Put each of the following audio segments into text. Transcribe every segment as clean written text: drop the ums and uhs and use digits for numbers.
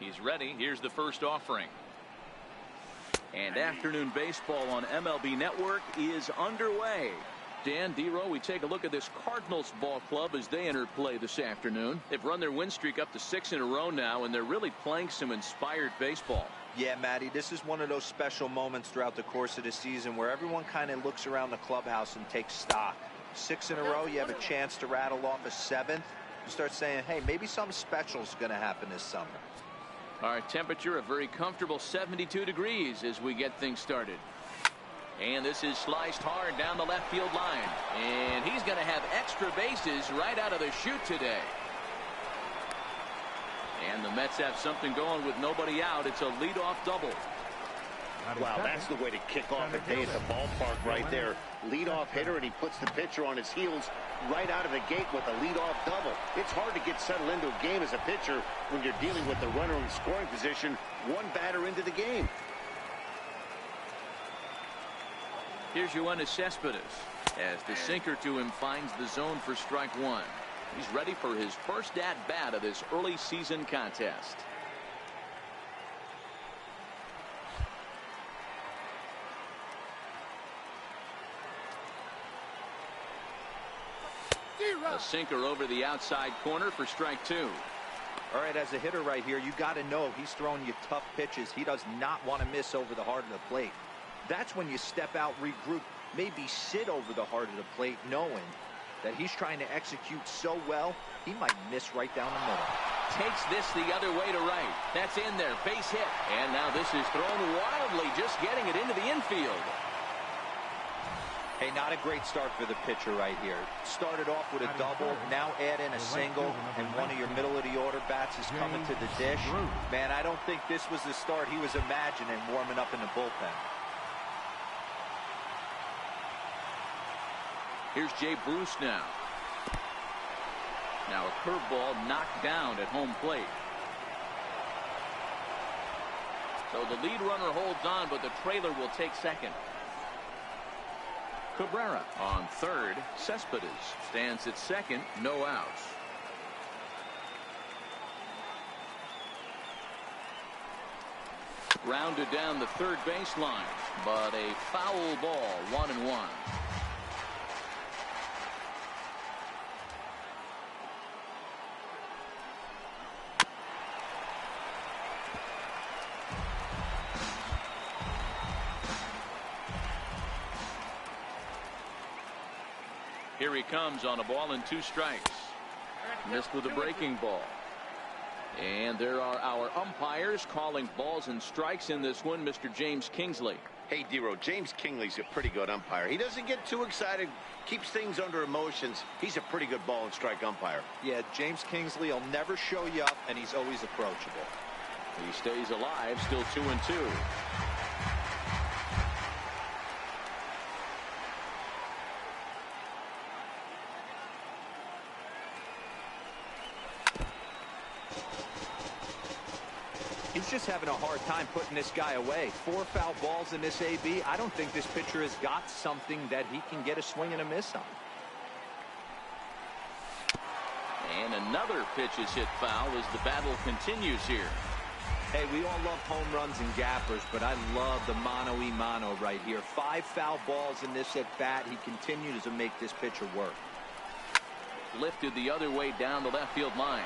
He's ready. Here's the first offering. And afternoon baseball on MLB Network is underway. Dan, D-Row, we take a look at this Cardinals ball club as they enter play this afternoon. They've run their win streak up to 6 in a row now, and they're really playing some inspired baseball. Yeah, Matty, this is one of those special moments throughout the course of the season where everyone kind of looks around the clubhouse and takes stock. 6 in a row, you have a chance to rattle off a 7th. You start saying, hey, maybe something special is going to happen this summer. Our temperature a very comfortable 72 degrees as we get things started. And this is sliced hard down the left field line. And he's going to have extra bases right out of the chute today. And the Mets have something going with nobody out. It's a leadoff double. Wow, that's the way to kick off a day at the ballpark right there. Leadoff hitter, and he puts the pitcher on his heels right out of the gate with a leadoff double. It's hard to get settled into a game as a pitcher when you're dealing with the runner in scoring position one batter into the game. Here's Yoenis Cespedes as the sinker to him finds the zone for strike 1. He's ready for his first at-bat of this early season contest. A sinker over the outside corner for strike 2. All right, as a hitter right here, you got to know he's throwing you tough pitches. He does not want to miss over the heart of the plate. That's when you step out, regroup, maybe sit over the heart of the plate, knowing that he's trying to execute so well, he might miss right down the middle. Takes this the other way to right. That's in there, base hit. And now this is thrown wildly, just getting it into the infield. Hey, not a great start for the pitcher right here. Started off with a double, now add in a single, and one of your middle-of-the-order bats is coming to the dish. Man, I don't think this was the start he was imagining warming up in the bullpen. Here's Jay Bruce now. Now a curveball knocked down at home plate. So the lead runner holds on, but the trailer will take second. Cabrera on third. Cespedes stands at second. No outs. Rounded down the third baseline, but a foul ball, 1-1. Here he comes on a ball and 2 strikes. Missed with a breaking ball. And there are our umpires calling balls and strikes in this one. Mr. James Kingsley. Hey, D-Row, James Kingsley's a pretty good umpire. He doesn't get too excited, keeps things under emotions. He's a pretty good ball and strike umpire. Yeah, James Kingsley will never show you up, and he's always approachable. He stays alive, still 2-2. He's just having a hard time putting this guy away. 4 foul balls in this AB. I don't think this pitcher has got something that he can get a swing and a miss on. And another pitch is hit foul as the battle continues here. Hey, we all love home runs and gappers, but I love the mano-y-mano right here. 5 foul balls in this at-bat. He continues to make this pitcher work. Lifted the other way down the left field line.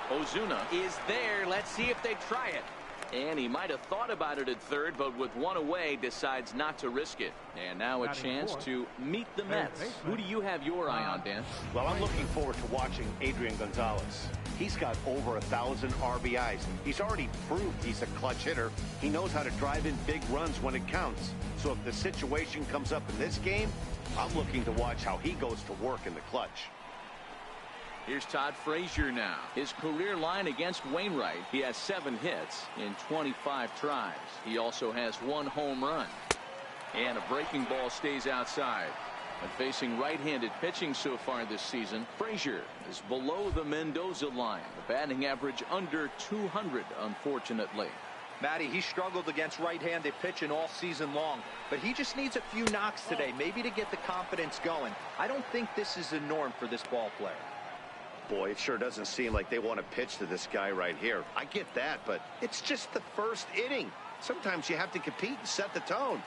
Ozuna is there. Let's see if they try it. And he might have thought about it at third, but with 1 away, decides not to risk it. And now a chance to meet the Mets. Who do you have your eye on, Dan? Well, I'm looking forward to watching Adrian Gonzalez. He's got over 1,000 RBIs. He's already proved he's a clutch hitter. He knows how to drive in big runs when it counts. So if the situation comes up in this game, I'm looking to watch how he goes to work in the clutch. Here's Todd Frazier now. His career line against Wainwright. He has 7 hits in 25 tries. He also has 1 home run. And a breaking ball stays outside. And facing right-handed pitching so far this season, Frazier is below the Mendoza line. The batting average under 200, unfortunately. Matty, he struggled against right-handed pitching all season long, but he just needs a few knocks today, maybe to get the confidence going. I don't think this is the norm for this ball player. Boy, it sure doesn't seem like they want to pitch to this guy right here. I get that, but it's just the first inning. Sometimes you have to compete and set the tone.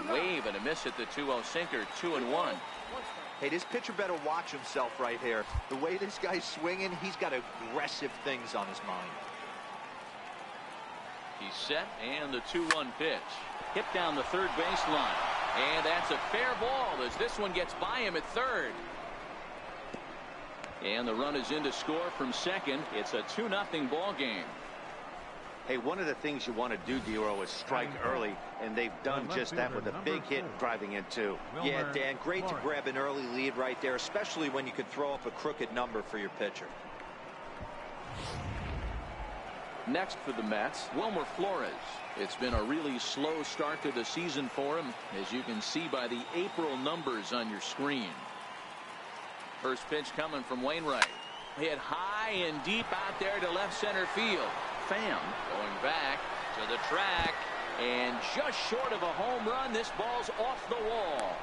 Wave and a miss at the 2-0 sinker, 2-1. Hey, this pitcher better watch himself right here. The way this guy's swinging, he's got aggressive things on his mind. He's set, and the 2-1 pitch. Hit down the third baseline. And that's a fair ball as this one gets by him at third. And the run is in to score from second. It's a 2-0 ball game. Hey, one of the things you want to do, Dero, is strike early, and they've done just that with a big hit driving in two. Yeah, Dan, great to grab an early lead right there, especially when you could throw up a crooked number for your pitcher. Next for the Mets, Wilmer Flores. It's been a really slow start to the season for him, as you can see by the April numbers on your screen. First pitch coming from Wainwright. Hit high and deep out there to left center field. Pham going back to the track, and just short of a home run. This ball's off the wall.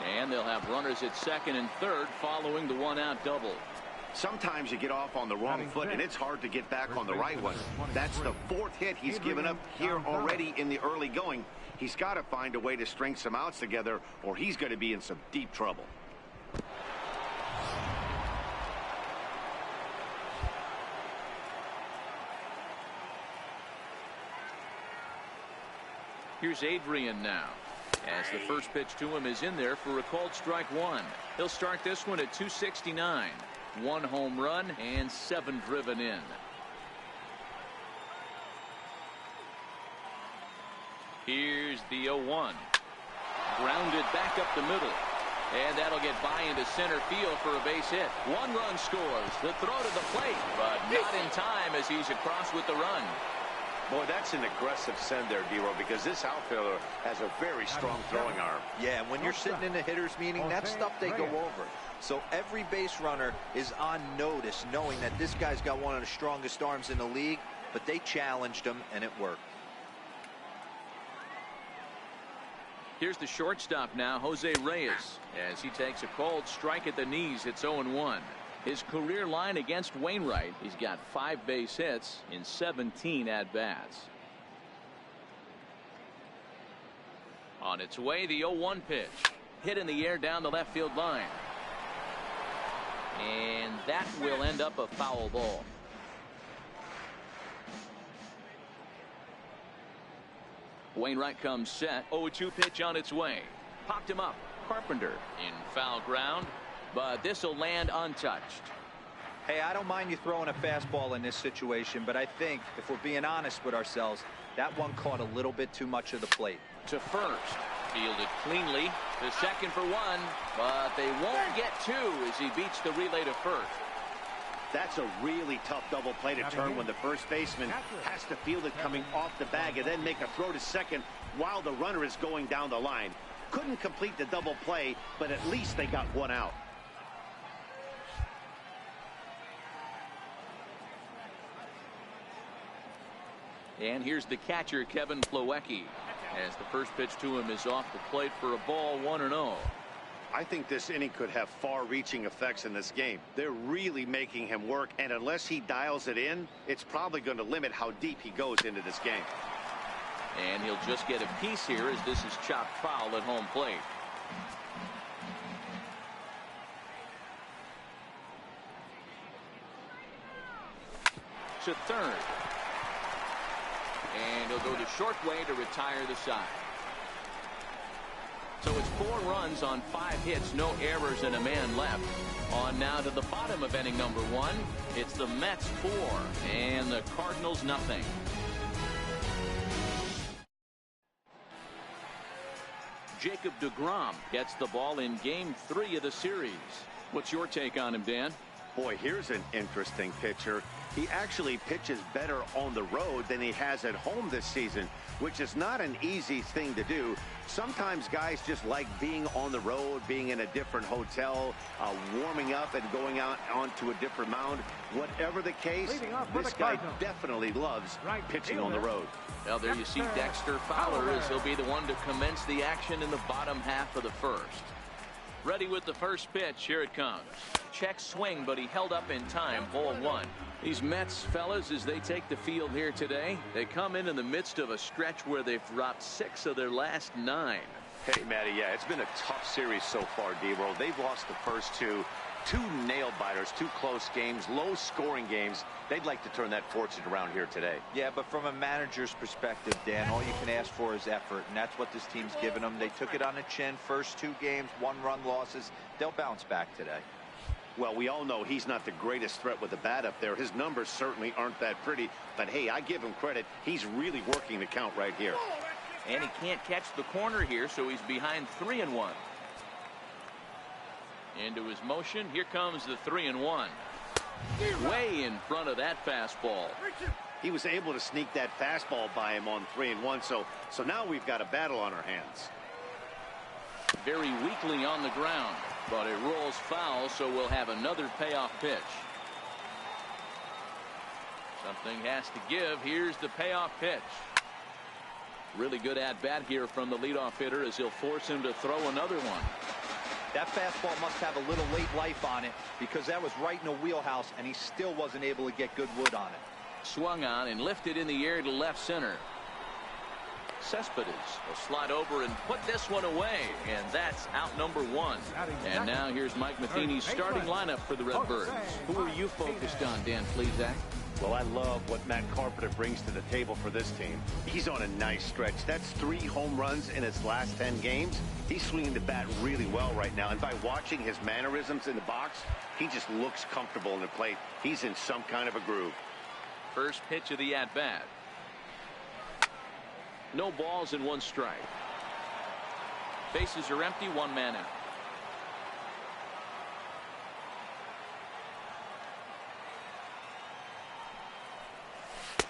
And they'll have runners at second and third following the one-out double. Sometimes you get off on the wrong foot, and it's hard to get back on the right one. That's the fourth hit he's given up here already in the early going. He's got to find a way to string some outs together, or he's going to be in some deep trouble. Here's Adrian now, as the first pitch to him is in there for a called strike one. He'll start this one at 269. 1 home run and 7 driven in. Here's the 0-1. Grounded back up the middle. And that'll get by into center field for a base hit. 1 run scores. The throw to the plate, but not in time as he's across with the run. Boy, that's an aggressive send there, Dero, because this outfielder has a very strong throwing arm. Yeah, when you're sitting in the hitter's meeting, that's stuff they go over. So every base runner is on notice, knowing that this guy's got one of the strongest arms in the league, but they challenged him, and it worked. Here's the shortstop now, Jose Reyes, as he takes a called strike at the knees. It's 0-1. His career line against Wainwright, he's got 5 base hits in 17 at-bats. On its way, the 0-1 pitch. Hit in the air down the left field line. And that will end up a foul ball. Wainwright comes set. 0-2 pitch on its way. Popped him up. Carpenter in foul ground, but this will land untouched. Hey, I don't mind you throwing a fastball in this situation, but I think if we're being honest with ourselves, that one caught a little bit too much of the plate. To first, fielded cleanly. To second for 1, but they won't get 2 as he beats the relay to first. That's a really tough double play to turn when the first baseman has to field it coming off the bag and then make a throw to second while the runner is going down the line. Couldn't complete the double play, but at least they got 1 out. And here's the catcher, Kevin Plawecki, as the first pitch to him is off the plate for a ball, 1-0. I think this inning could have far-reaching effects in this game. They're really making him work, and unless he dials it in, it's probably going to limit how deep he goes into this game. And he'll just get a piece here as this is chopped foul at home plate. To third. And he'll go the short way to retire the side. So it's 4 runs on 5 hits, no errors, and a man left. On now to the bottom of inning number 1. It's the Mets 4 and the Cardinals nothing. Jacob deGrom gets the ball in game 3 of the series. What's your take on him, Dan? Boy, here's an interesting pitcher. He actually pitches better on the road than he has at home this season, which is not an easy thing to do. Sometimes guys just like being on the road, being in a different hotel, warming up and going out onto a different mound. Whatever the case, this guy definitely loves pitching on the road. Well, there you see Dexter Fowler as he'll be the one to commence the action in the bottom half of the first. Ready with the first pitch. Here it comes. Check swing, but he held up in time. Ball one. These Mets fellas, as they take the field here today, they come in the midst of a stretch where they've dropped 6 of their last 9. Hey, Matty, yeah, it's been a tough series so far, D-Roll. They've lost the first two nail-biters, 2 close games, low-scoring games. They'd like to turn that fortune around here today. Yeah, but from a manager's perspective, Dan, all you can ask for is effort, and that's what this team's given them. They took it on the chin. First 2 games, 1-run losses. They'll bounce back today. Well, we all know he's not the greatest threat with the bat up there. His numbers certainly aren't that pretty, but hey, I give him credit. He's really working the count right here. And he can't catch the corner here, so he's behind 3-1. Into his motion. Here comes the 3-1. Way in front of that fastball. He was able to sneak that fastball by him on 3-1, so now we've got a battle on our hands. Very weakly on the ground, but it rolls foul, so we'll have another payoff pitch. Something has to give. Here's the payoff pitch. Really good at bat here from the leadoff hitter, as he'll force him to throw another one. That fastball must have a little late life on it, because that was right in the wheelhouse, and he still wasn't able to get good wood on it. Swung on and lifted in the air to left center. Cespedes will slide over and put this one away, and that's out number 1. And now here's Mike Matheny's starting lineup for the Redbirds. Who are you focused on, Dan Plesac? Well, I love what Matt Carpenter brings to the table for this team. He's on a nice stretch. That's 3 home runs in his last 10 games. He's swinging the bat really well right now, and by watching his mannerisms in the box, he just looks comfortable in the plate. He's in some kind of a groove. First pitch of the at-bat. No balls and 1 strike. Bases are empty, 1 man out.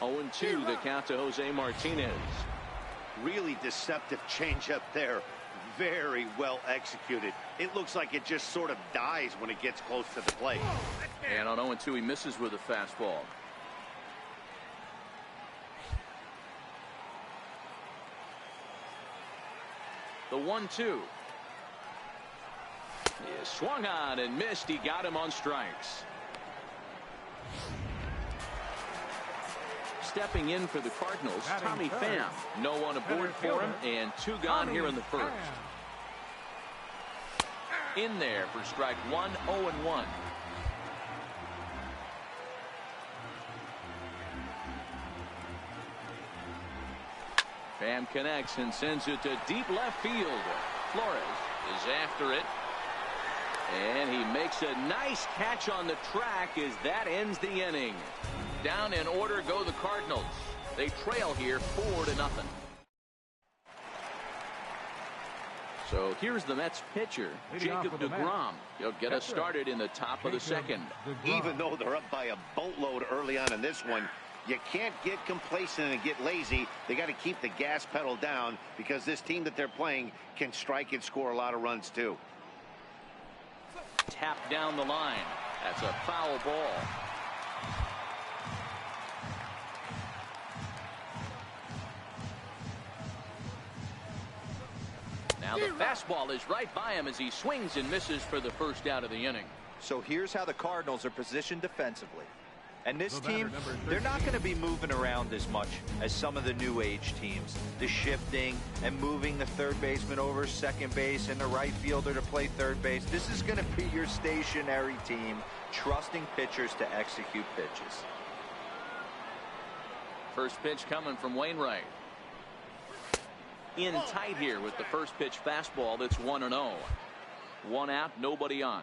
Oh, 0-2 the count to Jose Martinez. Really deceptive changeup there. Very well executed. It looks like it just sort of dies when it gets close to the plate. And on 0-2 he misses with a fastball. The 1-2 is swung on and missed. He got him on strikes. Stepping in for the Cardinals, Tommy Pham. No one aboard for him, and 2 gone here in the first. In there for strike 1, 0-1. Pham connects and sends it to deep left field. Flores is after it. And he makes a nice catch on the track as that ends the inning. Down in order go the Cardinals. They trail here 4-0. So here's the Mets pitcher, Jacob deGrom. He'll get us started in the top of the second. Even though they're up by a boatload early on in this one, you can't get complacent and get lazy. They got to keep the gas pedal down, because this team that they're playing can strike and score a lot of runs too. Tap down the line. That's a foul ball. Now the fastball is right by him as he swings and misses for the first out of the inning. So here's how the Cardinals are positioned defensively. And this team, they're not going to be moving around as much as some of the new age teams. The shifting and moving the third baseman over second base and the right fielder to play third base. This is going to be your stationary team, trusting pitchers to execute pitches. First pitch coming from Wainwright. In tight here with the first pitch fastball. That's 1-0. 1 out, nobody on.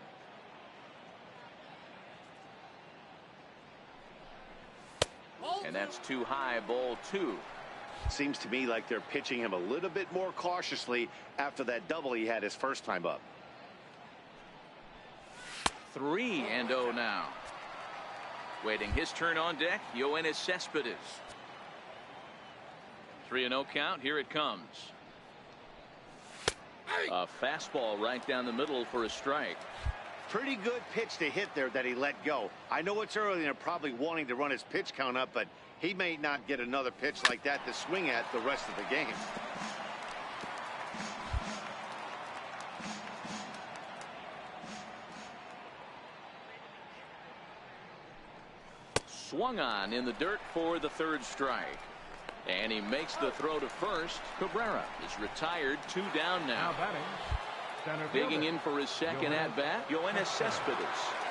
And that's too high, ball 2. Seems to me like they're pitching him a little bit more cautiously after that double he had his first time up. 3-0 now. Waiting his turn on deck, Yoenis Cespedes. 3-0 count. Here it comes. A fastball right down the middle for a strike. Pretty good pitch to hit there that he let go. I know it's early and they're probably wanting to run his pitch count up, but he may not get another pitch like that to swing at the rest of the game. swung on in the dirt for the third strike. And he makes the throw to first. Cabrera is retired. 2 down now. Digging in for his second at-bat, Yoenis Cespedes.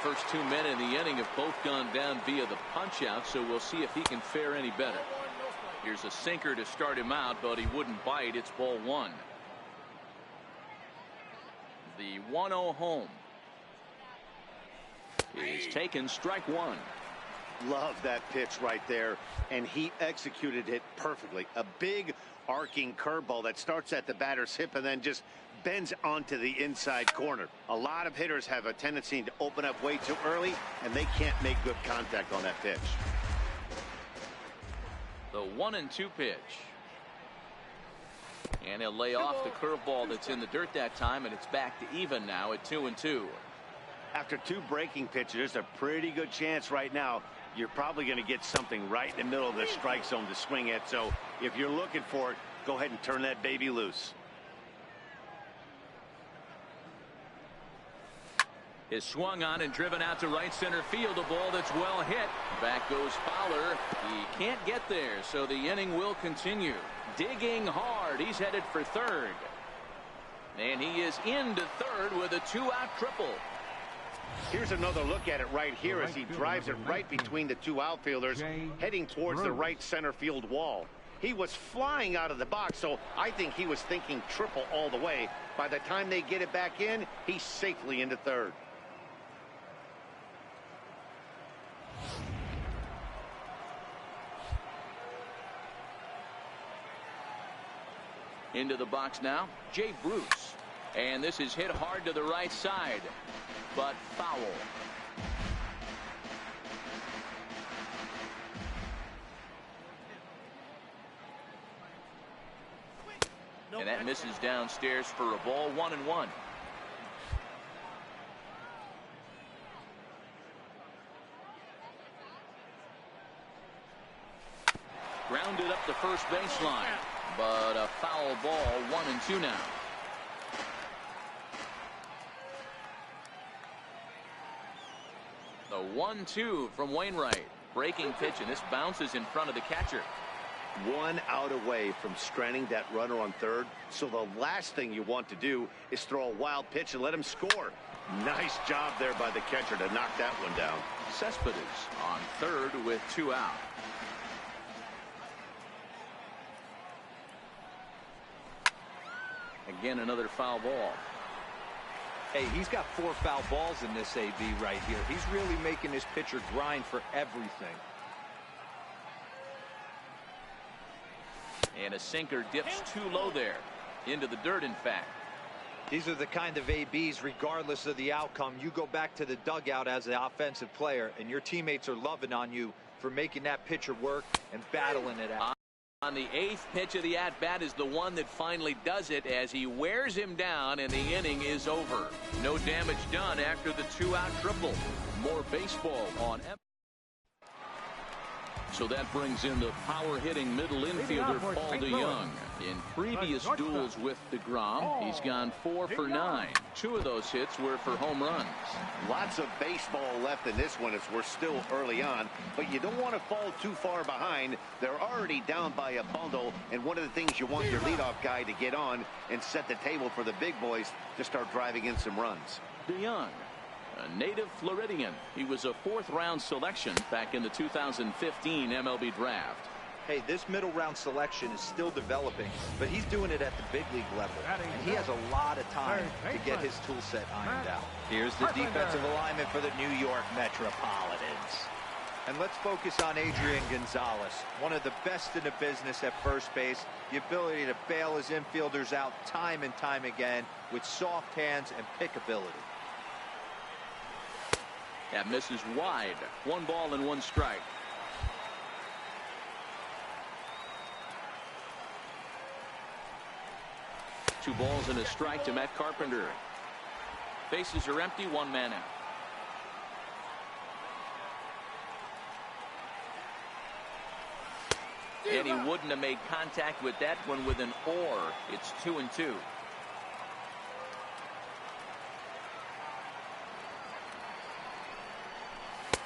First 2 men in the inning have both gone down via the punch-out, so we'll see if he can fare any better. Here's a sinker to start him out, but he wouldn't bite. It's ball 1. The 1-0 home is taken, strike 1. Love that pitch right there, and he executed it perfectly. A big arcing curveball that starts at the batter's hip and then just bends onto the inside corner. A lot of hitters have a tendency to open up way too early, and they can't make good contact on that pitch. The 1-2 pitch. And he'll lay off the curveball that's in the dirt that time, and it's back to even now at 2-2. After 2 breaking pitches, there's a pretty good chance right now you're probably going to get something right in the middle of the strike zone to swing at. So if you're looking for it, go ahead and turn that baby loose. Is swung on and driven out to right center field. A ball that's well hit. Back goes Fowler. He can't get there, so the inning will continue. Digging hard. He's headed for third. And he is into third with a 2-out triple. Here's another look at it right here as he drives it right between the 2 outfielders, heading towards the right center field wall. He was flying out of the box, so I think he was thinking triple all the way. By the time they get it back in, he's safely into third. Into the box now, Jay Bruce. And this is hit hard to the right side, but foul. And that misses downstairs for a ball. 1-1. Grounded up the first baseline, but a foul ball. 1-2 now. The 1-2 from Wainwright. Breaking pitch, and this bounces in front of the catcher. 1 out away from stranding that runner on third. So the last thing you want to do is throw a wild pitch and let him score. Nice job there by the catcher to knock that one down. Cespedes on third with 2 out. Again, another foul ball. Hey, he's got 4 foul balls in this AB right here. He's really making his pitcher grind for everything. And a sinker dips too low there. Into the dirt, in fact. These are the kind of ABs, regardless of the outcome, you go back to the dugout as the offensive player, and your teammates are loving on you for making that pitcher work and battling it out. On the 8th pitch of the at-bat is the one that finally does it as he wears him down, and the inning is over. No damage done after the 2-out triple. More baseball on. So that brings in the power-hitting middle infielder, Paul DeYoung. In previous duels with DeGrom, he's gone 4 for 9. 2 of those hits were for home runs. Lots of baseball left in this one as we're still early on, but you don't want to fall too far behind. They're already down by a bundle, and one of the things you want your leadoff guy to get on and set the table for the big boys to start driving in some runs. DeYoung, a native Floridian. He was a 4th-round selection back in the 2015 MLB draft. Hey, this middle round selection is still developing, but he's doing it at the big league level, and he has a lot of time to get his tool set ironed out. Here's the defensive alignment for the New York Metropolitans. And let's focus on Adrian Gonzalez, one of the best in the business at first base. The ability to bail his infielders out time and time again with soft hands and pick ability. That misses wide. 1 ball and 1 strike. Two balls and a strike to Matt Carpenter. Bases are empty. 1 man out. And he wouldn't have made contact with that one with an or. It's 2-2.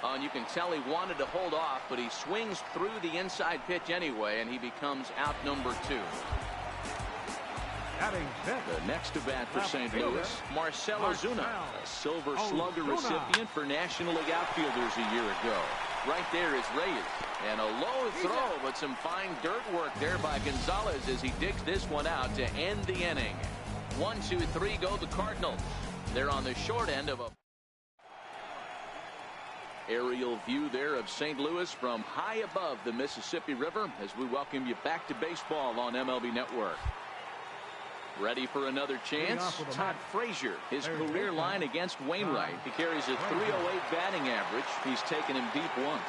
And you can tell he wanted to hold off, but he swings through the inside pitch anyway, and he becomes out number 2. The next to bat for St. Louis, Marcell Ozuna, a Silver Slugger recipient for National League outfielders a year ago. Right there is Reyes. And a low throw, but some fine dirt work there by Gonzalez as he digs this one out to end the inning. 1, 2, 3 go the Cardinals. They're on the short end of a aerial view there of St. Louis from high above the Mississippi River as we welcome you back to baseball on MLB Network. Ready for another chance? Todd Frazier, his career line against Wainwright. He carries a .308 batting average. He's taken him deep once.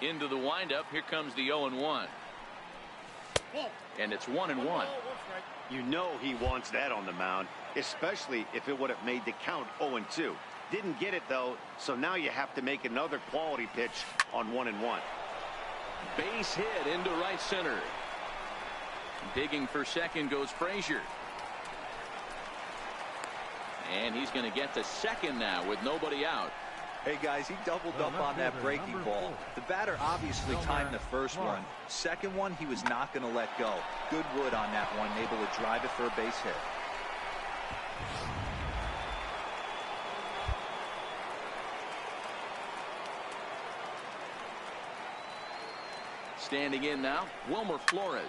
Into the windup. Here comes the 0-1. And it's 1-1. You know he wants that on the mound, especially if it would have made the count 0-2. Didn't get it, though, so now you have to make another quality pitch on 1-1. Base hit into right center. Digging for second goes Frazier. And he's going to get to second now with nobody out. Hey, guys, he doubled up on that breaking ball. The batter obviously timed the first one. Second one, he was not going to let go. Good wood on that one, able to drive it for a base hit. Standing in now, Wilmer Flores,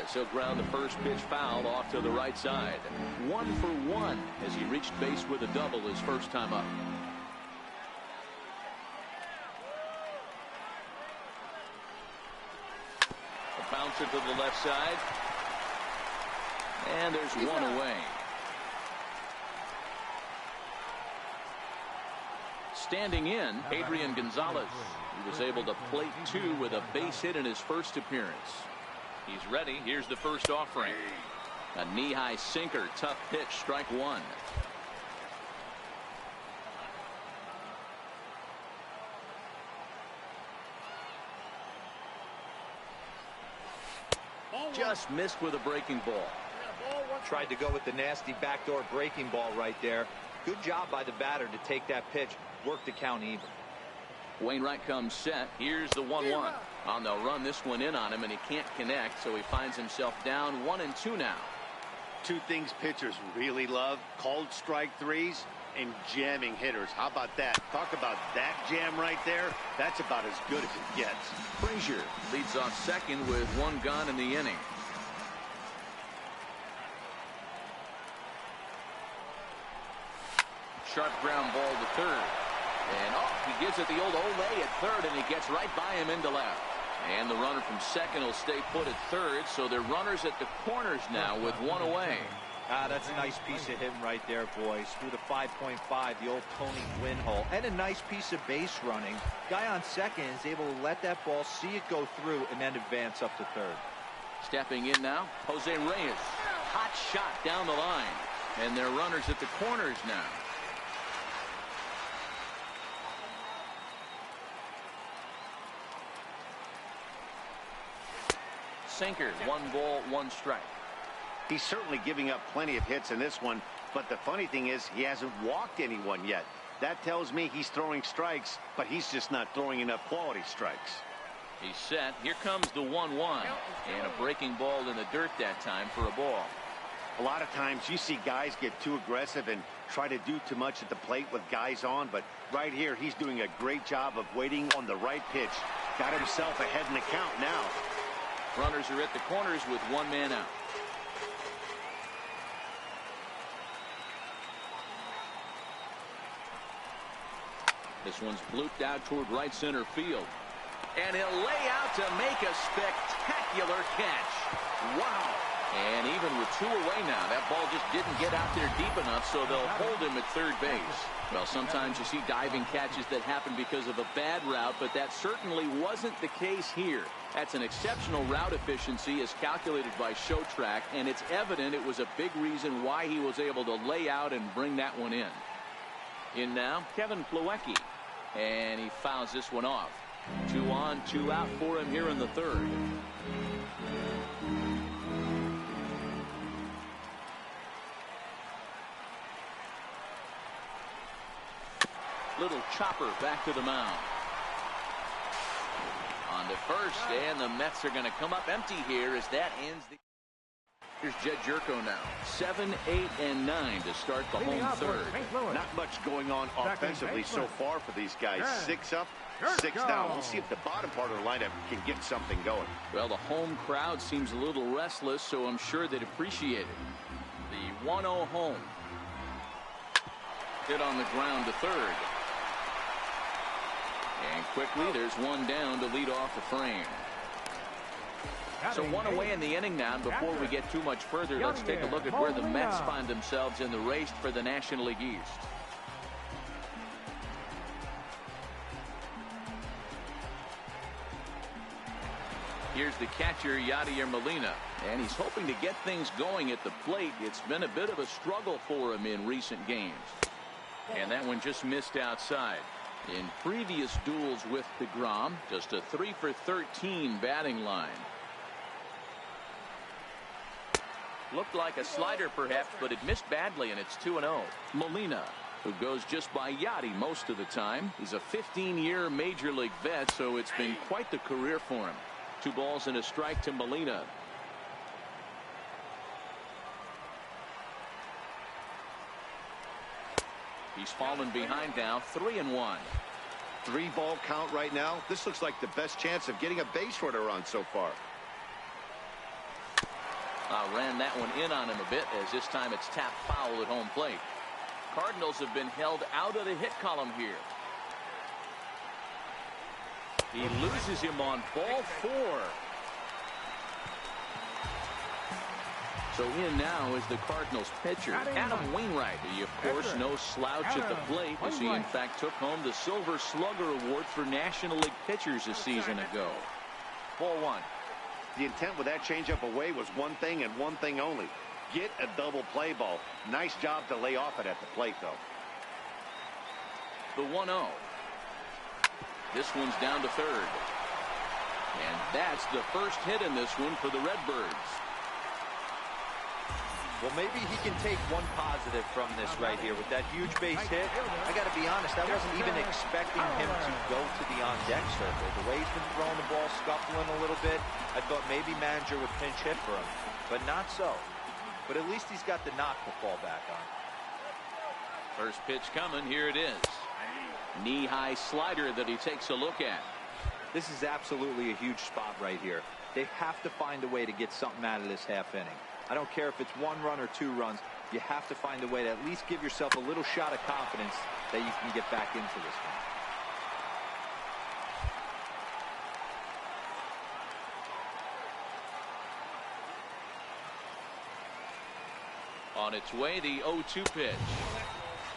as he'll ground the first pitch foul off to the right side. 1 for 1 as he reached base with a double his first time up. A bouncer to the left side. And there's one away. Standing in, Adrian Gonzalez. He was able to plate 2 with a base hit in his first appearance. He's ready. Here's the first offering. A knee-high sinker. Tough pitch. Strike 1. Just missed with a breaking ball. Tried to go with the nasty backdoor breaking ball right there. Good job by the batter to take that pitch. Work the count even. Wainwright comes set. Here's the 1-1. And they'll run this one in on him, and he can't connect, so he finds himself down 1-2 now. 2 things pitchers really love: called strike threes and jamming hitters. How about that? Talk about that jam right there. That's about as good as it gets. Frazier leads off second with 1 gone in the inning. Sharp ground ball to third. And he gives it the old Olay at third, and he gets right by him into left. And the runner from second will stay put at third, so they're runners at the corners now with 1 away. That's a nice piece of hitting right there, boys. Through the 5.5, the old Tony Gwynn hole. And a nice piece of base running. Guy on second is able to let that ball, see it go through, and then advance up to third. Stepping in now, Jose Reyes. Hot shot down the line. And they're runners at the corners now. Sinker. 1 ball, 1 strike. He's certainly giving up plenty of hits in this one, but the funny thing is he hasn't walked anyone yet. That tells me he's throwing strikes, but he's just not throwing enough quality strikes. He's set. Here comes the 1-1. And a breaking ball in the dirt that time for a ball. A lot of times you see guys get too aggressive and try to do too much at the plate with guys on, but right here he's doing a great job of waiting on the right pitch. Got himself ahead in the count now. Runners are at the corners with 1 man out. This one's blooped out toward right center field. And he'll lay out to make a spectacular catch. Wow. And even with 2 away now, that ball just didn't get out there deep enough, so they'll hold him at third base. Well, sometimes you see diving catches that happen because of a bad route, but that certainly wasn't the case here. That's an exceptional route efficiency as calculated by ShowTrack, and it's evident it was a big reason why he was able to lay out and bring that one in. In now, Kevin Plawecki. And he fouls this one off. 2 on, 2 out for him here in the third. Little chopper back to the mound. On to first, and the Mets are going to come up empty here as that ends the... Here's Jed Jerko now. 7, 8, and 9 to start the home third. Not much going on offensively so far for these guys. 6 up, 6 down. We'll see if the bottom part of the lineup can get something going. Well, the home crowd seems a little restless, so I'm sure they'd appreciate it. The 1-0 home. Hit on the ground to third. And quickly, there's one down to lead off the frame. So one away in the inning now. And before we get too much further, let's take a look at where the Mets find themselves in the race for the National League East. Here's the catcher, Yadier Molina, and he's hoping to get things going at the plate. It's been a bit of a struggle for him in recent games. And that one just missed outside. In previous duels with DeGrom, just a 3 for 13 batting line. Looked like a slider perhaps, but it missed badly, and it's 2-0. Molina, who goes just by Yadi most of the time. He's a 15-year major league vet, so it's been quite the career for him. 2 balls and a strike to Molina. He's fallen behind now, 3-1. 3-ball count right now. This looks like the best chance of getting a base runner on so far. Ran that one in on him a bit, as this time it's tapped foul at home plate. Cardinals have been held out of the hit column here. He loses him on ball 4. So in now is the Cardinals pitcher, Adam Wainwright. He, of course, no slouch at the plate, as he, in fact, took home the Silver Slugger Award for National League pitchers a season ago. Ball 1. The intent with that changeup away was one thing and one thing only. Get a double play ball. Nice job to lay off it at the plate, though. The 1-0. This one's down to third. And that's the first hit in this one for the Redbirds. Well, maybe he can take one positive from this right here with that huge base hit. I got to be honest, I wasn't even expecting him to go to the on-deck circle. The way he's been throwing the ball, scuffling a little bit, I thought maybe manager would pinch hit for him, but not so. But at least he's got the knock to fall back on. First pitch coming. Here it is. Knee-high slider that he takes a look at. This is absolutely a huge spot right here. They have to find a way to get something out of this half inning. I don't care if it's 1 run or 2 runs. You have to find a way to at least give yourself a little shot of confidence that you can get back into this one. On its way, the 0-2 pitch.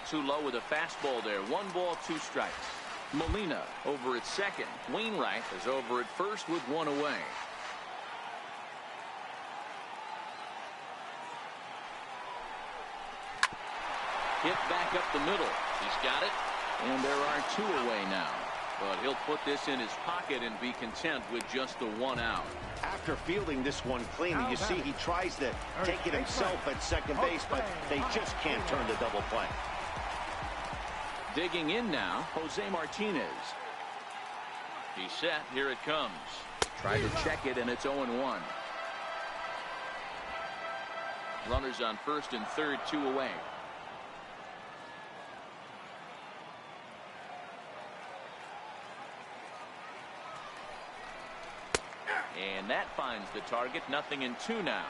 Too low with a fastball there. 1 ball, 2 strikes. Molina over at second. Wainwright is over at first with 1 away. Hit back up the middle. He's got it. And there are 2 away now. But he'll put this in his pocket and be content with just the 1 out. After fielding this one cleanly, you see he tries to take it himself at second base, but they just can't turn the double play. Digging in now, Jose Martinez. He's set. Here it comes. Tried to check it, and it's 0-1. Runners on first and third, 2 away. And that finds the target. 0-2 now.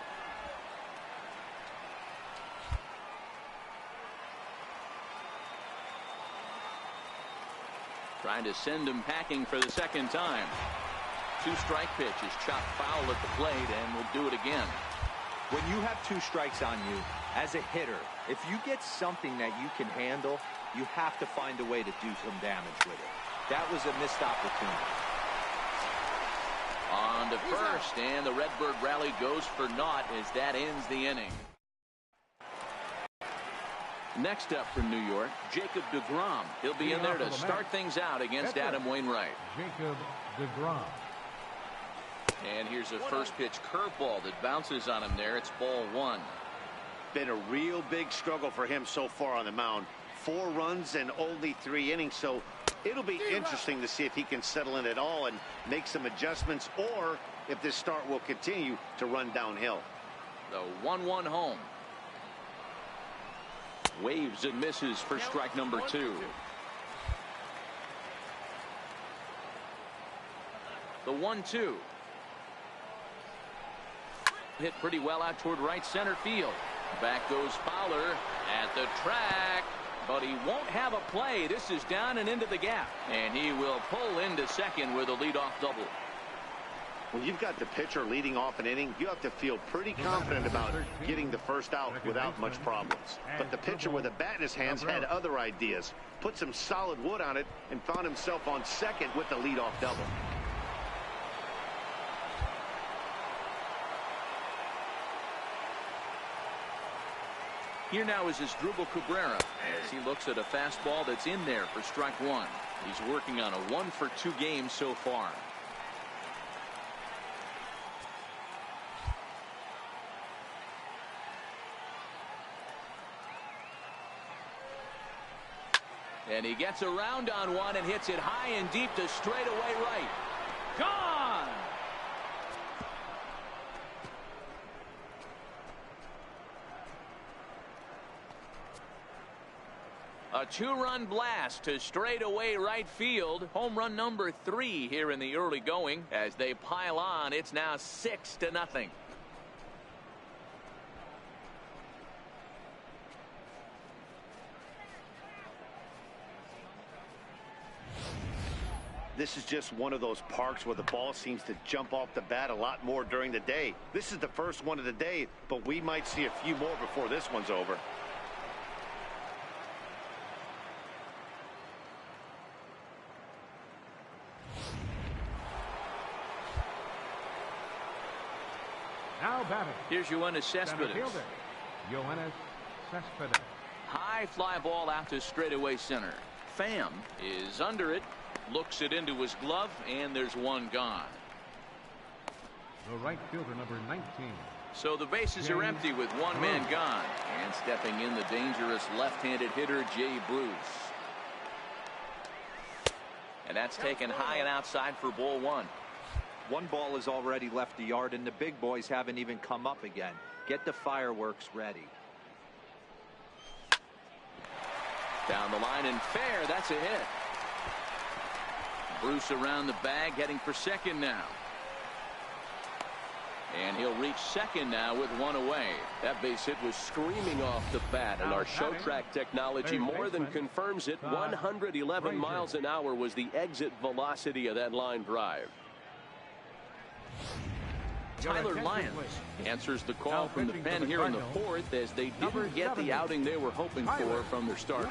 Trying to send him packing for the second time. 2-strike pitch is chopped foul at the plate, and will do it again. When you have 2 strikes on you, as a hitter, if you get something that you can handle, you have to find a way to do some damage with it. That was a missed opportunity. On to first, and the Redbird rally goes for naught as that ends the inning. Next up from New York, Jacob DeGrom. He'll be in there to start things out against Adam Wainwright. Jacob DeGrom. And here's a first pitch curveball that bounces on him there. It's ball 1. Been a real big struggle for him so far on the mound. 4 runs and only 3 innings, so it'll be interesting to see if he can settle in at all and make some adjustments, or if this start will continue to run downhill. The 1-1 home. Waves and misses for strike number 2. The 1-2. Hit pretty well out toward right center field. Back goes Fowler at the track, but he won't have a play. This is down and into the gap, and he will pull into second with a leadoff double. When you've got the pitcher leading off an inning, you have to feel pretty confident about getting the first out without much problems. But the pitcher with a bat in his hands had other ideas, put some solid wood on it, and found himself on second with the leadoff double. Here now is Asdrubal Cabrera as he looks at a fastball that's in there for strike 1. He's working on a 1-for-2 game so far. And he gets around on one and hits it high and deep to straightaway right. Gone! A 2-run blast to straightaway right field. Home run number 3 here in the early going. As they pile on, it's now 6-0. This is just one of those parks where the ball seems to jump off the bat a lot more during the day. This is the first one of the day, but we might see a few more before this one's over. Now batting. Here's Yoenis Cespedes. Yoenis Cespedes. High fly ball out to straightaway center. Pham is under it. Looks it into his glove, and there's one gone. The right fielder, number 19. So the bases are empty with one man gone. And stepping in, the dangerous left-handed hitter, Jay Bruce. And that's taken high and outside for ball 1. One ball has already left the yard, and the big boys haven't even come up again. Get the fireworks ready. Down the line and fair. That's a hit. Bruce around the bag, heading for second now. And he'll reach second now with one away. That base hit was screaming off the bat, and our show track technology more than confirms it. 111 miles an hour was the exit velocity of that line drive. Tyler Lyons answers the call from the pen here in the 4th, as they didn't get the outing they were hoping for from their starter.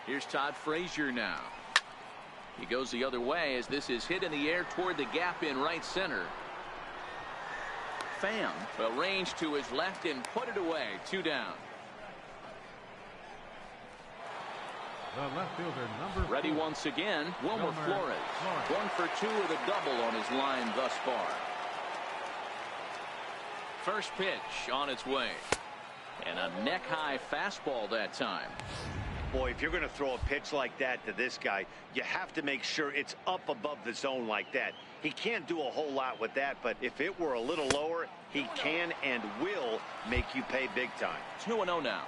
Here's Todd Frazier now. He goes the other way as this is hit in the air toward the gap in right center. Pham arranged to his left and put it away. 2 down. The left fielder, number 4. Ready once again, Wilmer Flores. 1 for 2 with a double on his line thus far. First pitch on its way. And a neck-high fastball that time. Boy, if you're going to throw a pitch like that to this guy, you have to make sure it's up above the zone like that. He can't do a whole lot with that, but if it were a little lower, he can and will make you pay big time. 2-0 now.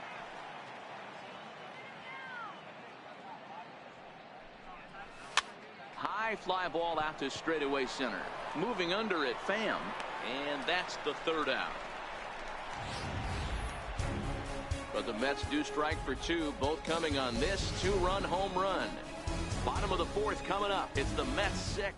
High fly ball out to straightaway center. Moving under it, Pham. And that's the 3rd out. But the Mets do strike for 2, both coming on this 2-run home run. Bottom of the 4th coming up. It's the Mets 6.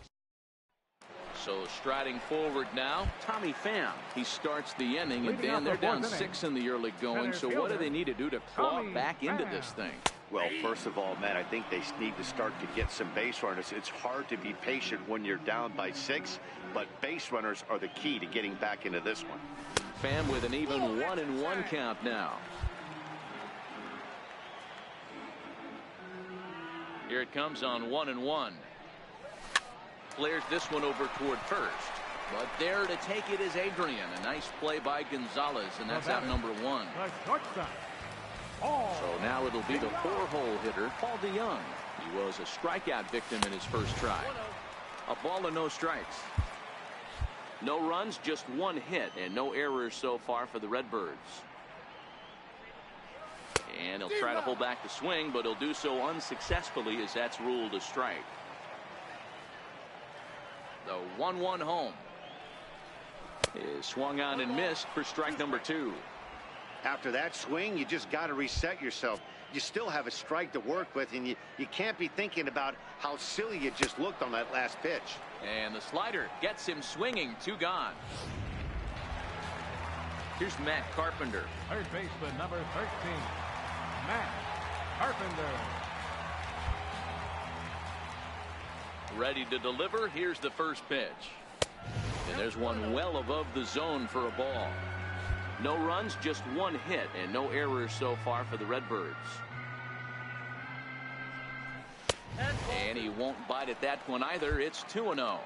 So striding forward now, Tommy Pham. He starts the inning, and Dan, they're down 6 in the early going. So what do they need to do to claw back into this thing? Well, first of all, Matt, I think they need to start to get some base runners. It's hard to be patient when you're down by 6, but base runners are the key to getting back into this one. Pham with an even 1-1 count now. Here it comes on 1-1. Flares this one over toward first. But there to take it is Adrian. A nice play by Gonzalez, and that's out number 1. So now it'll be the 4-hole hitter, Paul DeYoung. He was a strikeout victim in his first try. A ball and no strikes. No runs, just 1 hit, and no errors so far for the Redbirds. And he'll try to hold back the swing, but he'll do so unsuccessfully as that's ruled a strike. The 1-1 home is swung on and missed for strike number 2. After that swing, you just got to reset yourself. You still have a strike to work with, and you can't be thinking about how silly you just looked on that last pitch. And the slider gets him swinging. 2 gone. Here's Matt Carpenter. Third baseman number 13, Matt Carpenter. Ready to deliver. Here's the first pitch. And there's one well above the zone for a ball. No runs, just 1 hit, and no errors so far for the Redbirds. And he won't bite at that one either. It's 2-0.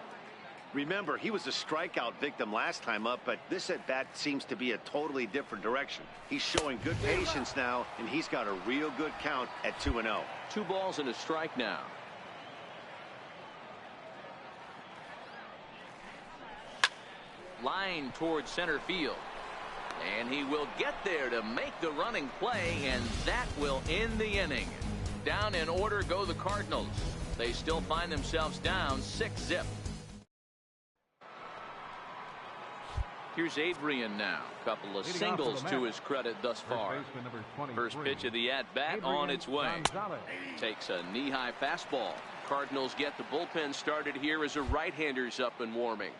Remember, he was a strikeout victim last time up, but this at-bat seems to be a totally different direction. He's showing good patience now, and he's got a real good count at 2-0. 2 balls and a strike now. Line towards center field. And he will get there to make the running play, and that will end the inning. Down in order go the Cardinals. They still find themselves down 6-0. Here's Adrian now. Couple of singles to his credit thus far. First pitch of the at-bat on its way. Takes a knee-high fastball. Cardinals get the bullpen started here as a right-hander's up and warming.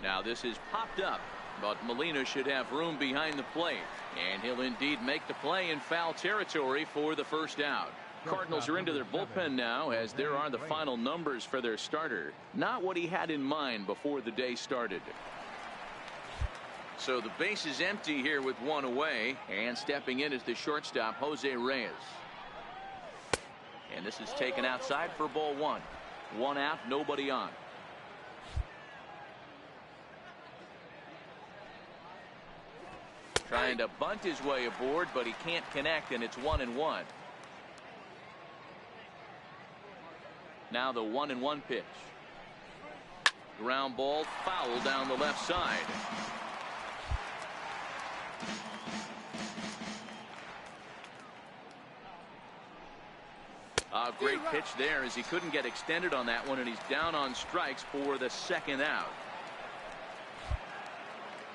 Now this is popped up, but Molina should have room behind the plate, and he'll indeed make the play in foul territory for the first out. Cardinals are into their bullpen now, as there are the final numbers for their starter. Not what he had in mind before the day started. So the base is empty here with 1 away, and stepping in is the shortstop, Jose Reyes. And this is taken outside for ball 1. 1 out, nobody on. Trying to bunt his way aboard, but he can't connect, and it's 1-1. Now the 1-1 pitch. Ground ball, foul down the left side. A great pitch there, as he couldn't get extended on that one, and he's down on strikes for the second out.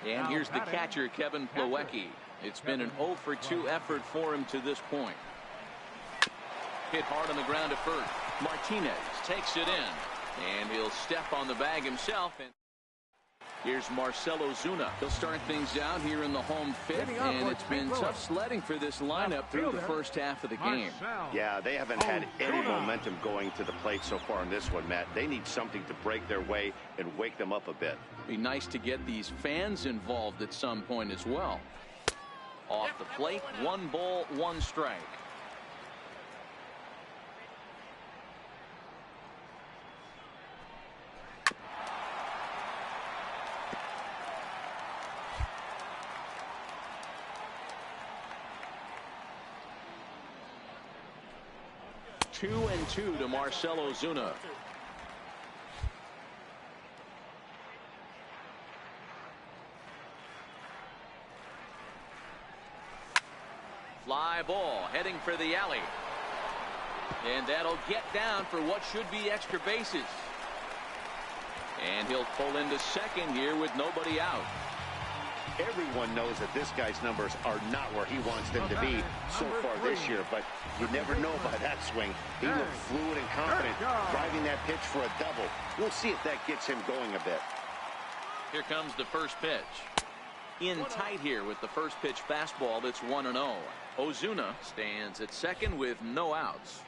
And here's the catcher, Kevin Plawecki. It's been an 0 for 2 effort for him to this point. Hit hard on the ground at first. Martinez takes it in, and he'll step on the bag himself. And here's Marcell Ozuna. He'll start things out here in the home fifth, and it's been tough sledding for this lineup through the first half of the game. Yeah, they haven't had any momentum going to the plate so far in this one, Matt. They need something to break their way and wake them up a bit. Be nice to get these fans involved at some point as well. Off the plate, 1 ball, 1 strike. Two and 2 to Marcell Ozuna. Fly ball heading for the alley. And that'll get down for what should be extra bases. And he'll pull into second here with nobody out. Everyone knows that this guy's numbers are not where he wants them to be so far this year, but you never know by that swing. He looked fluid and confident, driving that pitch for a double. We'll see if that gets him going a bit. Here comes the first pitch. In tight here with the first pitch fastball. That's 1-0. Ozuna stands at second with no outs.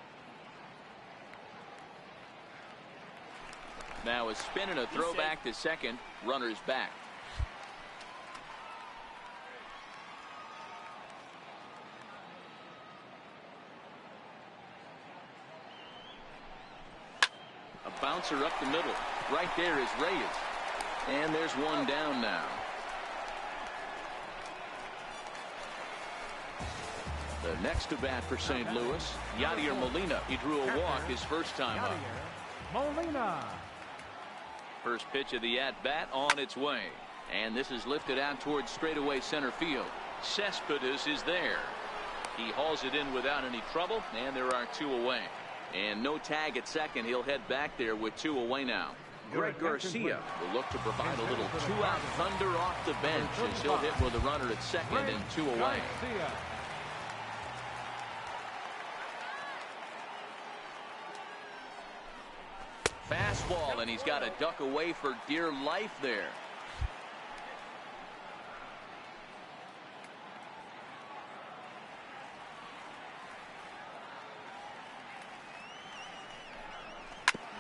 Now a spin and a throw back to second. Runners back. bouncer up the middle. Right there is Reyes. And there's one down now. The next to bat for St. Louis, Yadier Molina. He drew a walk his first time up. Molina. First pitch of the at-bat on its way. And this is lifted out towards straightaway center field. Cespedes is there. He hauls it in without any trouble, and there are 2 away. And no tag at second. He'll head back there with 2 away now. Greg Garcia will look to provide a little 2-out thunder off the bench as he'll hit with a runner at second and 2 away. Fastball, and he's got to duck away for dear life there.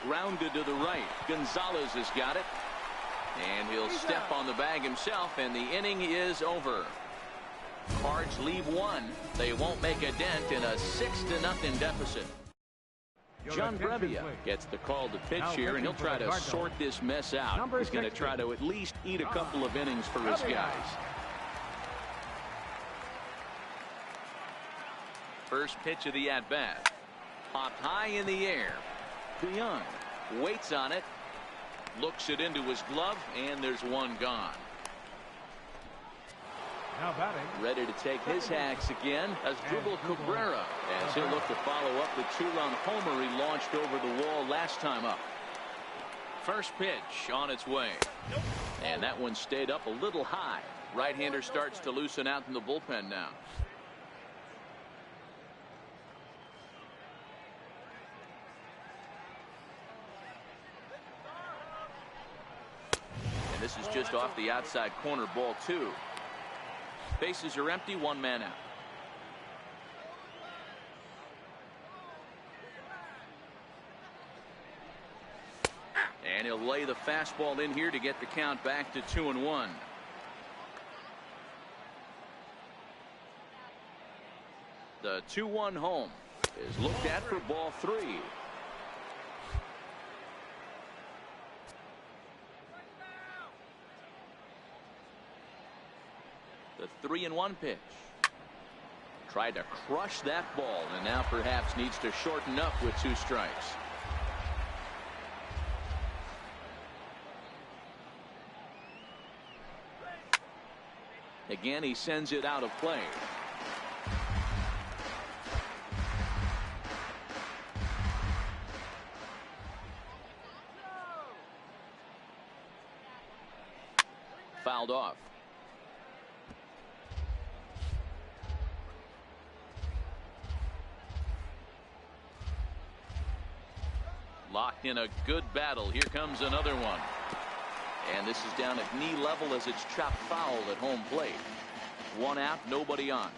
Grounded to the right. Gonzalez has got it. And he'll step on the bag himself, and the inning is over. Cards leave 1. They won't make a dent in a 6-0 deficit. John Brevia gets the call to pitch here, and he'll try to sort this mess out. He's going to try to at least eat a couple of innings for his guys. First pitch of the at-bat. Popped high in the air. DeYoung waits on it, looks it into his glove, and there's one gone. Now batting. Ready to take his hacks again as Asdrubal Cabrera, as he'll look to follow up the 2-run homer he launched over the wall last time up. First pitch on its way. And that one stayed up a little high. Right-hander starts to loosen out in the bullpen now. And this is just off the outside corner, ball 2. Bases are empty, 1 man out. And he'll lay the fastball in here to get the count back to 2-1. The 2-1 home is looked at for ball 3. The 3-1 pitch. Tried to crush that ball, and now perhaps needs to shorten up with 2 strikes. Again, he sends it out of play. Fouled off. Locked in a good battle. Here comes another one. And this is down at knee level as it's chopped foul at home plate. 1 out, nobody on.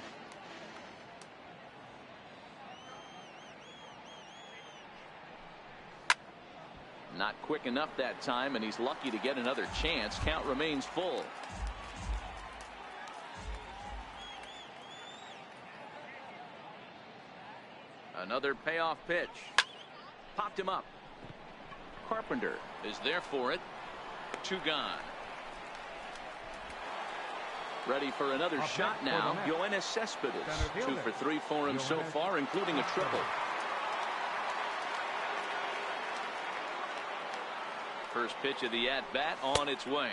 Not quick enough that time, and he's lucky to get another chance. Count remains full. Another payoff pitch. Popped him up. Carpenter is there for it. 2 gone. Ready for another shot now. Yoenis Cespedes. 2 for 3 for him so far, including a triple. First pitch of the at-bat on its way.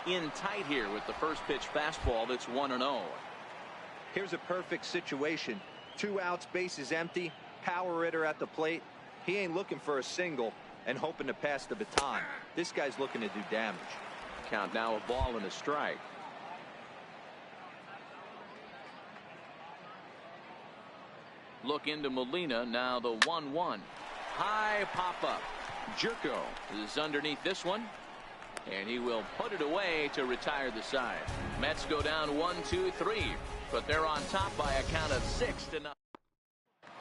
In tight here with the first pitch fastball. That's 1-0. Here's a perfect situation. 2 outs, bases empty. Power hitter at the plate. He ain't looking for a single and hoping to pass the baton. This guy's looking to do damage. Count now, a ball and a strike. Look into Molina. Now the 1-1. High pop up. Jerko is underneath this one, and he will put it away to retire the side. Mets go down 1-2-3, but they're on top by a count of 6-0.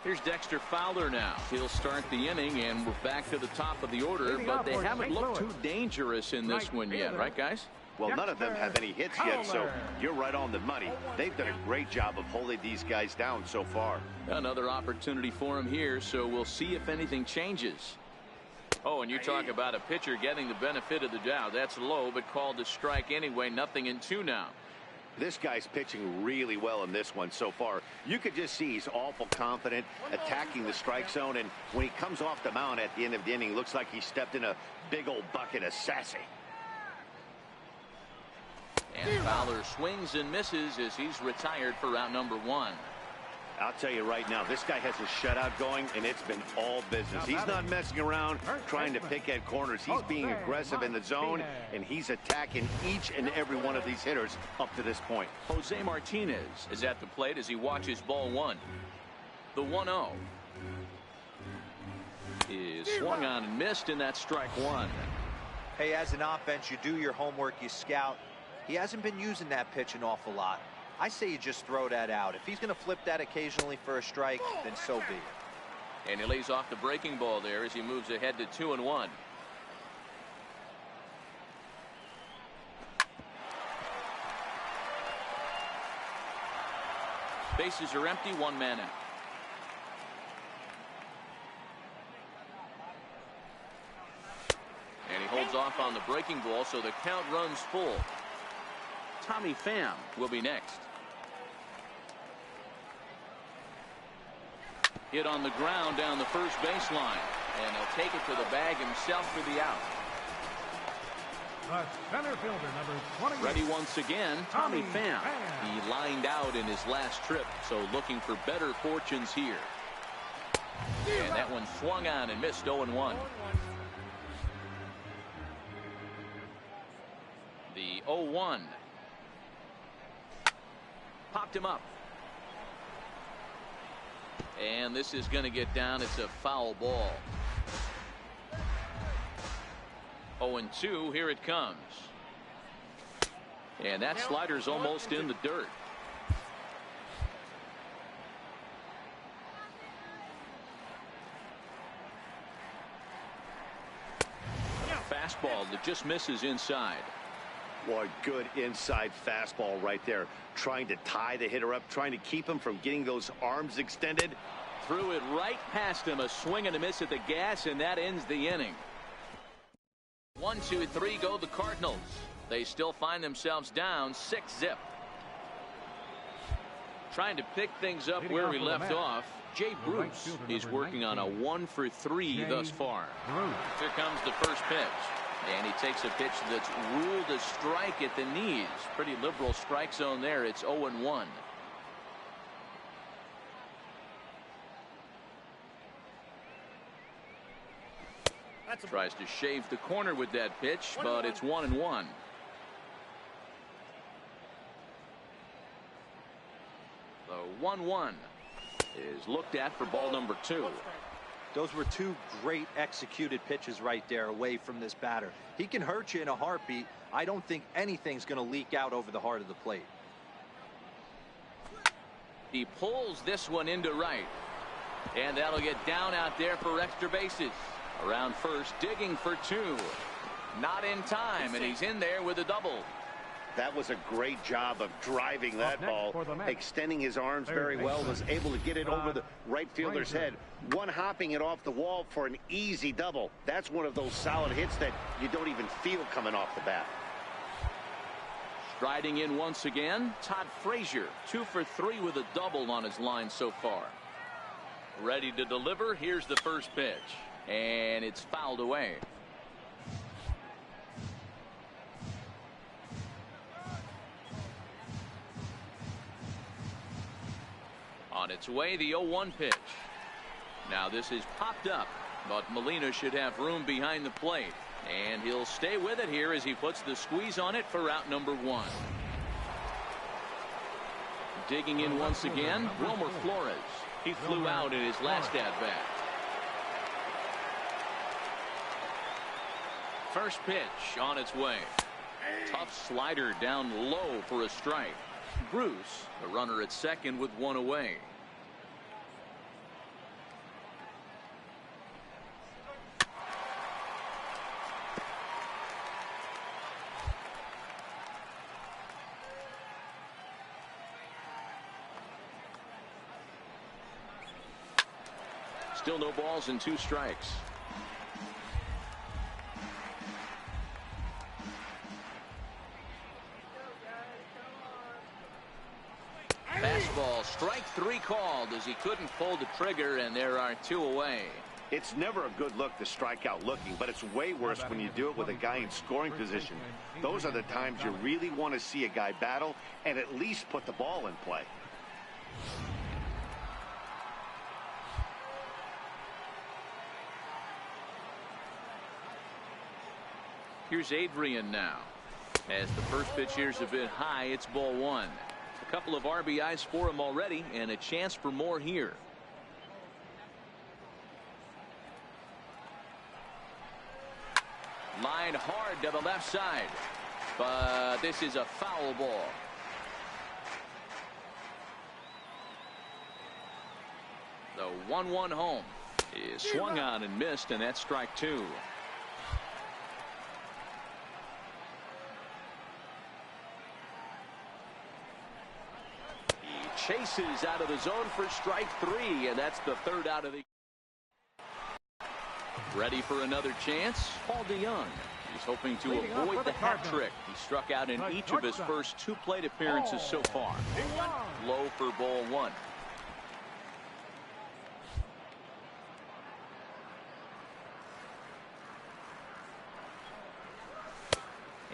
Here's Dexter Fowler now. He'll start the inning, and we're back to the top of the order, but they haven't looked too dangerous in this one yet, right, guys? Well, none of them have any hits yet, so you're right on the money. They've done a great job of holding these guys down so far. Another opportunity for him here, so we'll see if anything changes. Oh, and you talk about a pitcher getting the benefit of the doubt. That's low, but called a strike anyway. 0-2 now. This guy's pitching really well in this one so far. You could just see he's awful confident attacking the strike zone, and when he comes off the mound at the end of the inning, looks like he stepped in a big old bucket of sassy. And Fowler swings and misses as he's retired for round number 1. I'll tell you right now, this guy has a shutout going, and it's been all business. He's not messing around trying to pick at corners. He's being aggressive in the zone, and he's attacking each and every one of these hitters up to this point. Jose Martinez is at the plate as he watches ball 1. The 1-0 is swung on and missed, and that's strike 1. Hey, as an offense, you do your homework, you scout. He hasn't been using that pitch an awful lot. I say you just throw that out. If he's going to flip that occasionally for a strike, then so be it. And he lays off the breaking ball there as he moves ahead to 2-1. Bases are empty, 1 man out. And he holds off on the breaking ball, so the count runs full. Tommy Pham will be next. Hit on the ground down the first baseline, and he'll take it to the bag himself for the out. The center fielder, number 28. Ready once again, Tommy Pham. He lined out in his last trip, so looking for better fortunes here. And that one swung on and missed. 0-1. The 0-1. Popped him up. And this is going to get down. It's a foul ball. 0-2. Here it comes. And that slider's almost in the dirt. Fastball that just misses inside. Boy, good inside fastball right there. Trying to tie the hitter up, trying to keep him from getting those arms extended. Threw it right past him. A swing and a miss at the gas, and that ends the inning. 1, 2, 3 go the Cardinals. They still find themselves down 6-0. Trying to pick things up where we left off. Jay Bruce is working on a 1-for-3 thus far. Here comes the first pitch. And he takes a pitch that's ruled a strike at the knees. Pretty liberal strike zone there. It's 0-1. Tries to shave the corner with that pitch, but it's 1-1. The 1-1 is looked at for ball number 2. Those were 2 great executed pitches right there away from this batter. He can hurt you in a heartbeat. I don't think anything's going to leak out over the heart of the plate. He pulls this one into right. And that'll get down out there for extra bases. Around first, digging for 2. Not in time, and he's in there with a double. That was a great job of driving that ball, extending his arms very well, was able to get it over the right fielder's head, one-hopping it off the wall for an easy double. That's one of those solid hits that you don't even feel coming off the bat. Striding in once again, Todd Frazier, 2 for 3 with a double on his line so far. Ready to deliver. Here's the first pitch, and it's fouled away. On its way, the 0-1 pitch. Now this is popped up, but Molina should have room behind the plate. And he'll stay with it here as he puts the squeeze on it for out number 1. Digging in once again, Wilmer Flores. He flew out in his last at-bat. First pitch on its way. Tough slider down low for a strike. Bruce, the runner at second with 1 away. Still no balls and 2 strikes. fastball. Strike 3 called as he couldn't pull the trigger, and there are 2 away. It's never a good look to strike out looking, but it's way worse when you do it with a guy in scoring position. Those are the times you really want to see a guy battle and at least put the ball in play. Here's Adrian now. As the first pitch here's a bit high, it's ball 1. A couple of RBIs for him already, and a chance for more here. Line hard to the left side, but this is a foul ball. The 1-1 home is swung on and missed, and that's strike 2. He chases out of the zone for strike 3, and that's the 3rd out of the. Ready for another chance? Paul DeYoung. He's hoping to avoid the hat trick. He struck out in each of his first 2 plate appearances so far. Low for ball 1.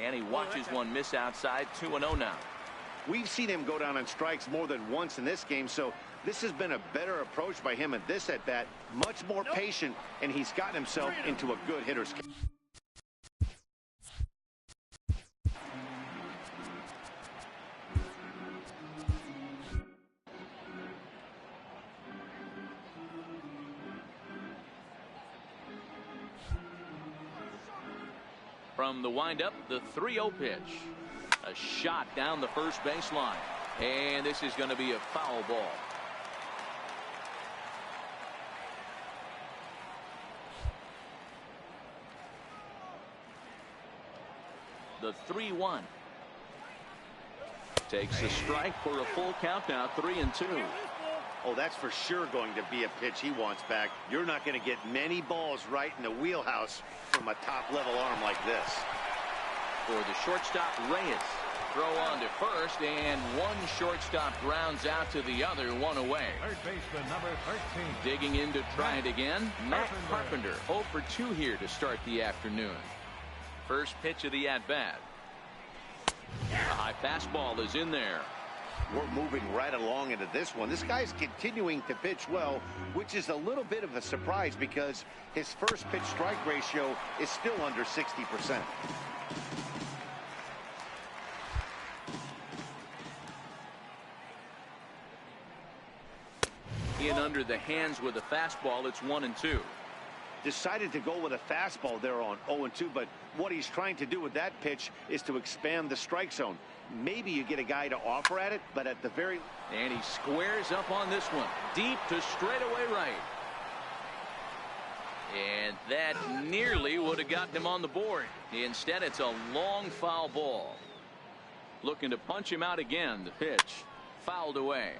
And he watches one miss outside. 2-0 now. We've seen him go down on strikes more than once in this game, so this has been a better approach by him at this at-bat. Much more patient, and he's gotten himself into a good hitter's game. From the windup, the 3-0 pitch. A shot down the first baseline. And this is going to be a foul ball. The 3-1. Takes a strike for a full count now, 3-2. Oh, that's for sure going to be a pitch he wants back. You're not going to get many balls right in the wheelhouse from a top-level arm like this. For the shortstop, Reyes. Throw on to first, and one shortstop grounds out to the other, 1 away. Third baseman, number 13. Digging in to try it again, Matt Carpenter. 0 for 2 here to start the afternoon. First pitch of the at-bat. A high fastball is in there. We're moving right along into this one. This guy's continuing to pitch well, which is a little bit of a surprise because his first pitch strike ratio is still under 60%. In under the hands with a fastball, it's 1-2. Decided to go with a fastball there on 0-2, but what he's trying to do with that pitch is to expand the strike zone. Maybe you get a guy to offer at it, but at the very... And he squares up on this one. Deep to straightaway right. And that nearly would have gotten him on the board. Instead, it's a long foul ball. Looking to punch him out again. The pitch fouled away.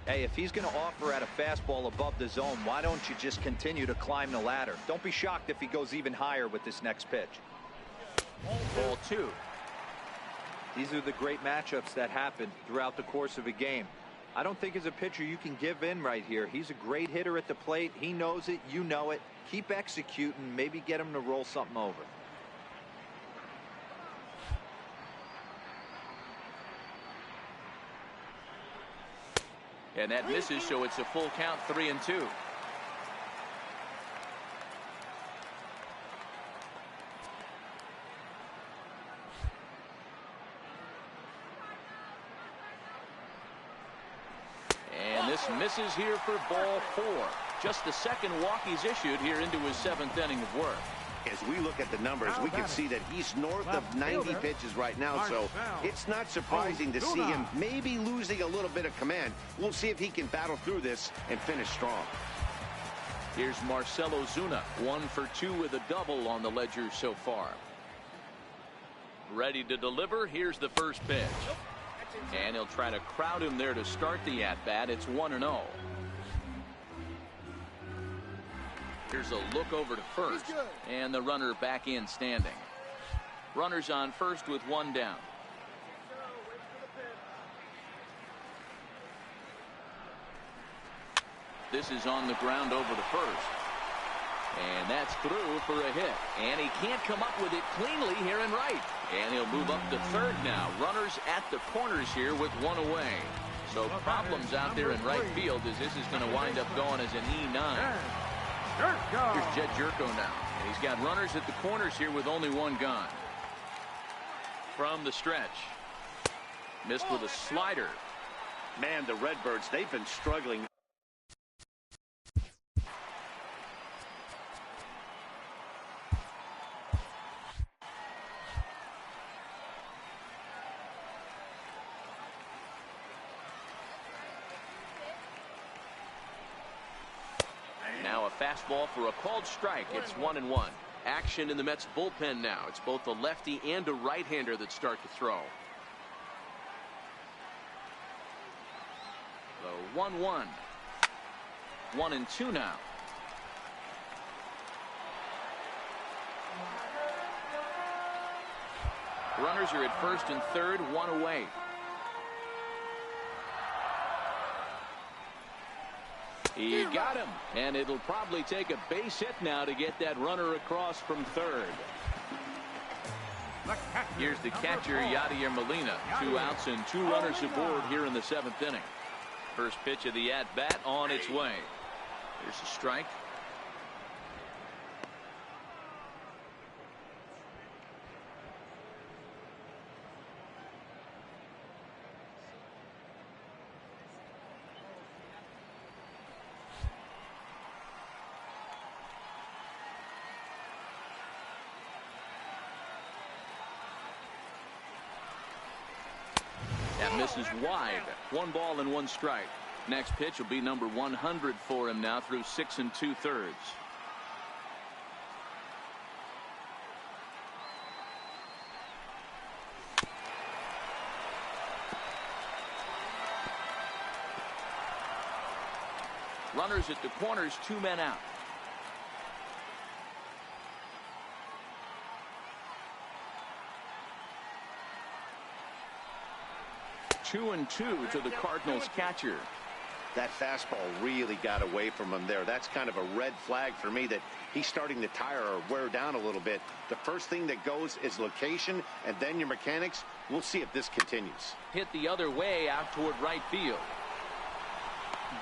Hey, if he's going to offer at a fastball above the zone, why don't you just continue to climb the ladder? Don't be shocked if he goes even higher with this next pitch. Ball 2. These are the great matchups that happen throughout the course of a game. I don't think as a pitcher you can give in right here. He's a great hitter at the plate. He knows it. You know it. Keep executing. Maybe get him to roll something over. And that misses, so it's a full count, 3-2. And this misses here for ball 4. Just the second walk he's issued here into his 7th inning of work. As we look at the numbers, we can see that he's north of 90 pitches right now, so it's not surprising to see him maybe losing a little bit of command. We'll see if he can battle through this and finish strong. Here's Marcell Ozuna, 1 for 2 with a double on the ledger so far. Ready to deliver. Here's the first pitch. And he'll try to crowd him there to start the at-bat. It's 1-0. Here's a look over to first, and the runner back in standing. Runners on first with 1 down. This is on the ground over the first. And that's through for a hit. And he can't come up with it cleanly here in right. And he'll move up to third now. Runners at the corners here with one away. So problems out there in right field as this is going to wind up going as an E9. Here's Jed Jerko now. And he's got runners at the corners here with only one gone. From the stretch. Missed with a slider. Man, the Redbirds, they've been struggling. Now a fastball for a called strike. It's 1-1. Action in the Mets bullpen now. It's both a lefty and a right-hander that start to throw. The 1-1. 1-2 now. Runners are at first and third, one away. He got him, and it'll probably take a base hit now to get that runner across from third. Here's the catcher, Yadier Molina. 2 outs and 2 runners aboard here in the 7th inning. First pitch of the at-bat on its way. Here's a strike. That misses wide. 1 ball and 1 strike. Next pitch will be number 100 for him now through 6 2/3. Runners at the corners, 2 men out. Two and 2 to the Cardinals catcher. That fastball really got away from him there. That's kind of a red flag for me that he's starting to tire or wear down a little bit. The first thing that goes is location and then your mechanics. We'll see if this continues. Hit the other way out toward right field.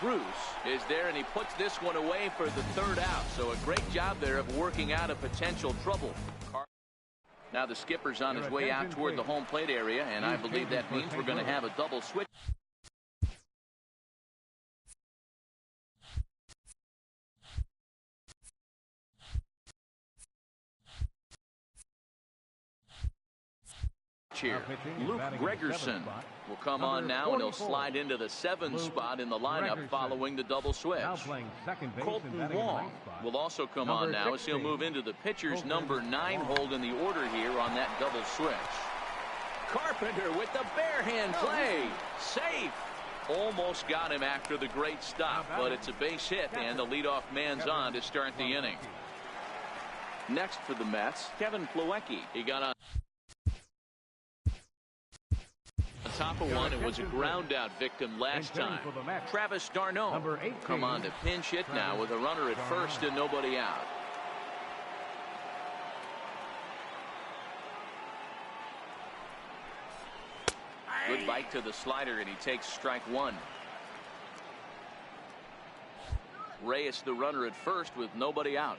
Bruce is there, and he puts this one away for the 3rd out. So a great job there of working out a potential trouble. Now the skipper's on his way out toward the home plate area, and I believe that means we're going to have a double switch. Here, Luke Gregerson will come on now, and he'll slide into the 7th spot in the lineup following the double switch. Colton Wong will also come on now as he'll move into the pitcher's number 9 hold in the order here on that double switch. Carpenter with the bare hand play. Safe. Almost got him after the great stop, but it's a base hit, and the leadoff man's on to start the inning. Next for the Mets, Kevin Plawecki. He got on top of one and was a ground out victim last time. Travis d'Arnaud come on to pinch hit now with a runner at first and nobody out. Good bite to the slider, and he takes strike 1. Reyes the runner at first with nobody out.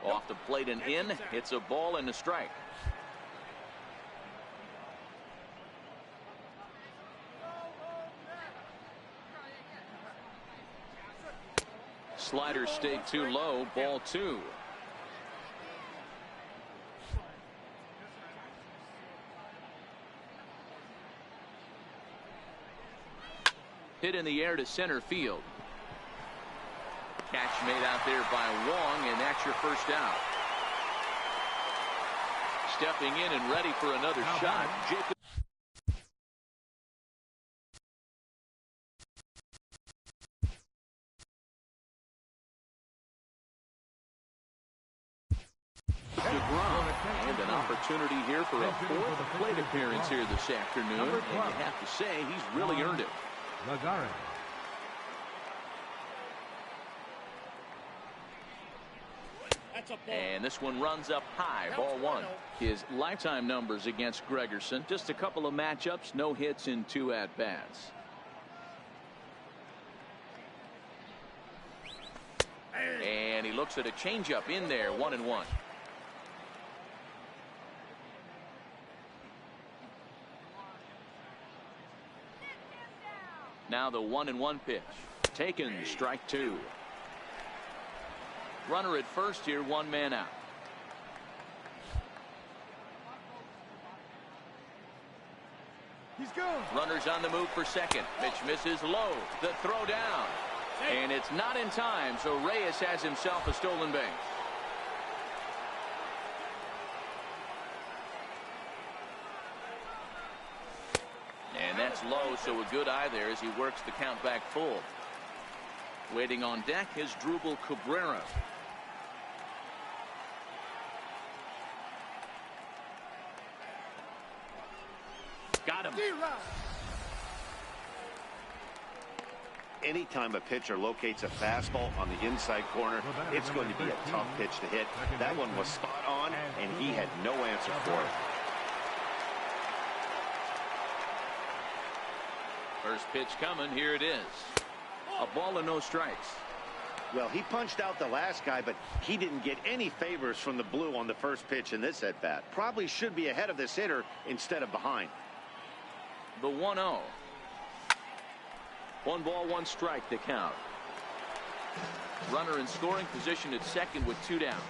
Off the plate and in. It's a ball and a strike. Slider stayed too low. Ball 2. Hit in the air to center field. Catch made out there by Wong, and that's your first out. Stepping in and ready for another shot, Jacob. DeGrom, and an opportunity opportunity here for a fourth plate appearance here this afternoon. And you have to say he's really earned it. And this one runs up high, ball one. His lifetime numbers against Gregerson, just a couple of matchups, no hits in 2 at-bats. And he looks at a changeup in there, 1-1. Now the 1-1 pitch. Taken, strike 2. Runner at first here, 1 man out. He's gone. Runners on the move for second. Pitch misses low. The throw down. And it's not in time, so Reyes has himself a stolen base. And that's low, so a good eye there as he works the count back full. Waiting on deck is Drupal Cabrera. Got him. Anytime a pitcher locates a fastball on the inside corner, it's going to be a tough pitch to hit. That one was spot on, and he had no answer for it. First pitch coming. Here it is. A ball and no strikes. Well, he punched out the last guy, but he didn't get any favors from the blue on the first pitch in this at-bat. Probably should be ahead of this hitter instead of behind. The 1-0. 1 ball, 1 strike to count. Runner in scoring position at second with 2 down.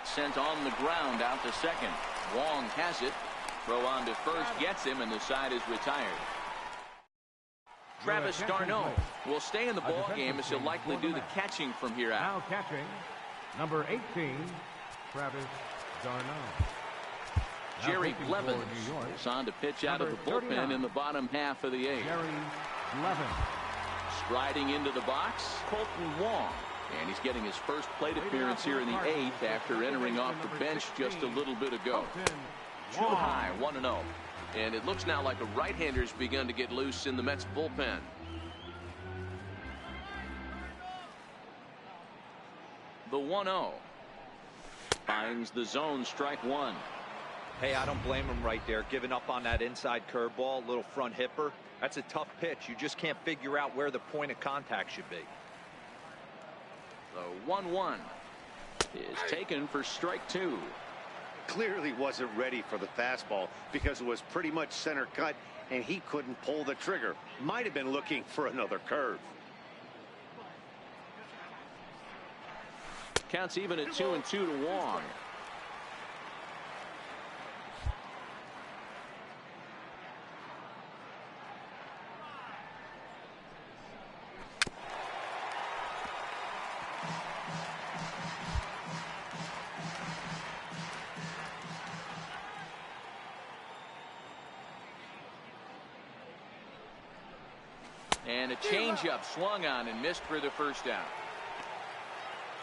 Sent on the ground out to second. Wong has it. Throw on to first gets him, and the side is retired. Travis d'Arnaud will stay in the ball game as he'll likely do the catching from here out. Now catching, number 18, Travis d'Arnaud. Jerry Blevins is on to pitch out of the bullpen in the bottom half of the 8th. Jerry Blevins. Striding into the box, Colton Wong. And he's getting his first plate appearance here in the 8th after entering off the bench just a little bit ago. Too high, 1-0. And it looks now like a right-hander's begun to get loose in the Mets bullpen. The 1-0. Finds the zone, strike 1. Hey, I don't blame him right there. Giving up on that inside curveball, little front hipper. That's a tough pitch. You just can't figure out where the point of contact should be. The 1-1 is taken for strike 2. Clearly wasn't ready for the fastball because it was pretty much center cut and he couldn't pull the trigger. Might have been looking for another curve. Counts even at 2-2 to Wong. And a changeup swung on and missed for the first out.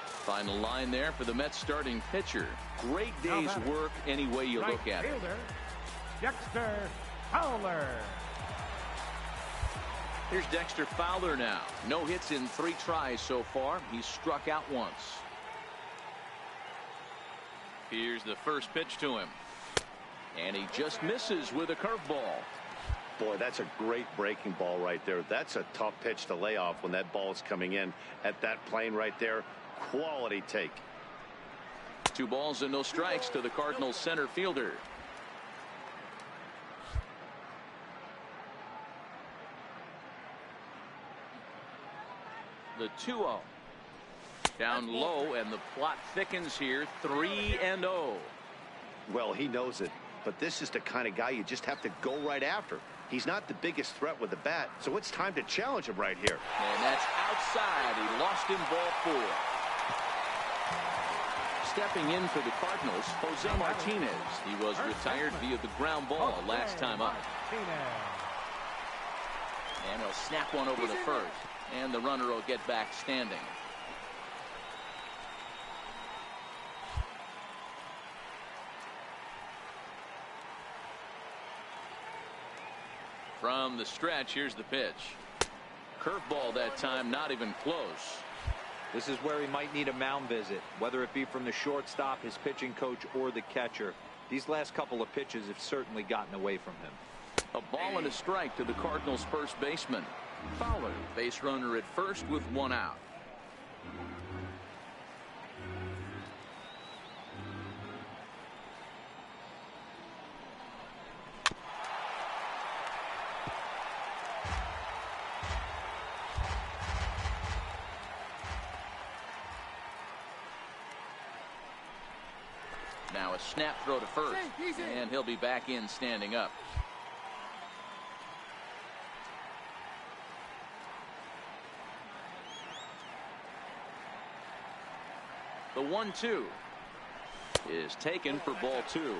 Final line there for the Mets starting pitcher. Great day's work any way you look at it. Dexter Fowler. Here's Dexter Fowler now. No hits in 3 tries so far. He's struck out once. Here's the first pitch to him. And he just misses with a curveball. Boy, that's a great breaking ball right there. That's a tough pitch to lay off when that ball is coming in at that plane right there. Quality take. 2 balls and no strikes to the Cardinals center fielder. The 2-0. Down low, and the plot thickens here. 3-0. Well, he knows it, but this is the kind of guy you just have to go right after. He's not the biggest threat with the bat, so it's time to challenge him right here. And that's outside. He lost him, ball 4. Stepping in for the Cardinals, Jose Martinez. He was retired via the ground ball last time up. And he'll snap one over the first. And the runner will get back standing. From the stretch, here's the pitch. Curveball that time, not even close. This is where he might need a mound visit, whether it be from the shortstop, his pitching coach, or the catcher. These last couple of pitches have certainly gotten away from him. A ball and a strike to the Cardinals' first baseman. Fowler, base runner at first with one out. Now a snap throw to first, and he'll be back in standing up. The 1-2 is taken for ball 2.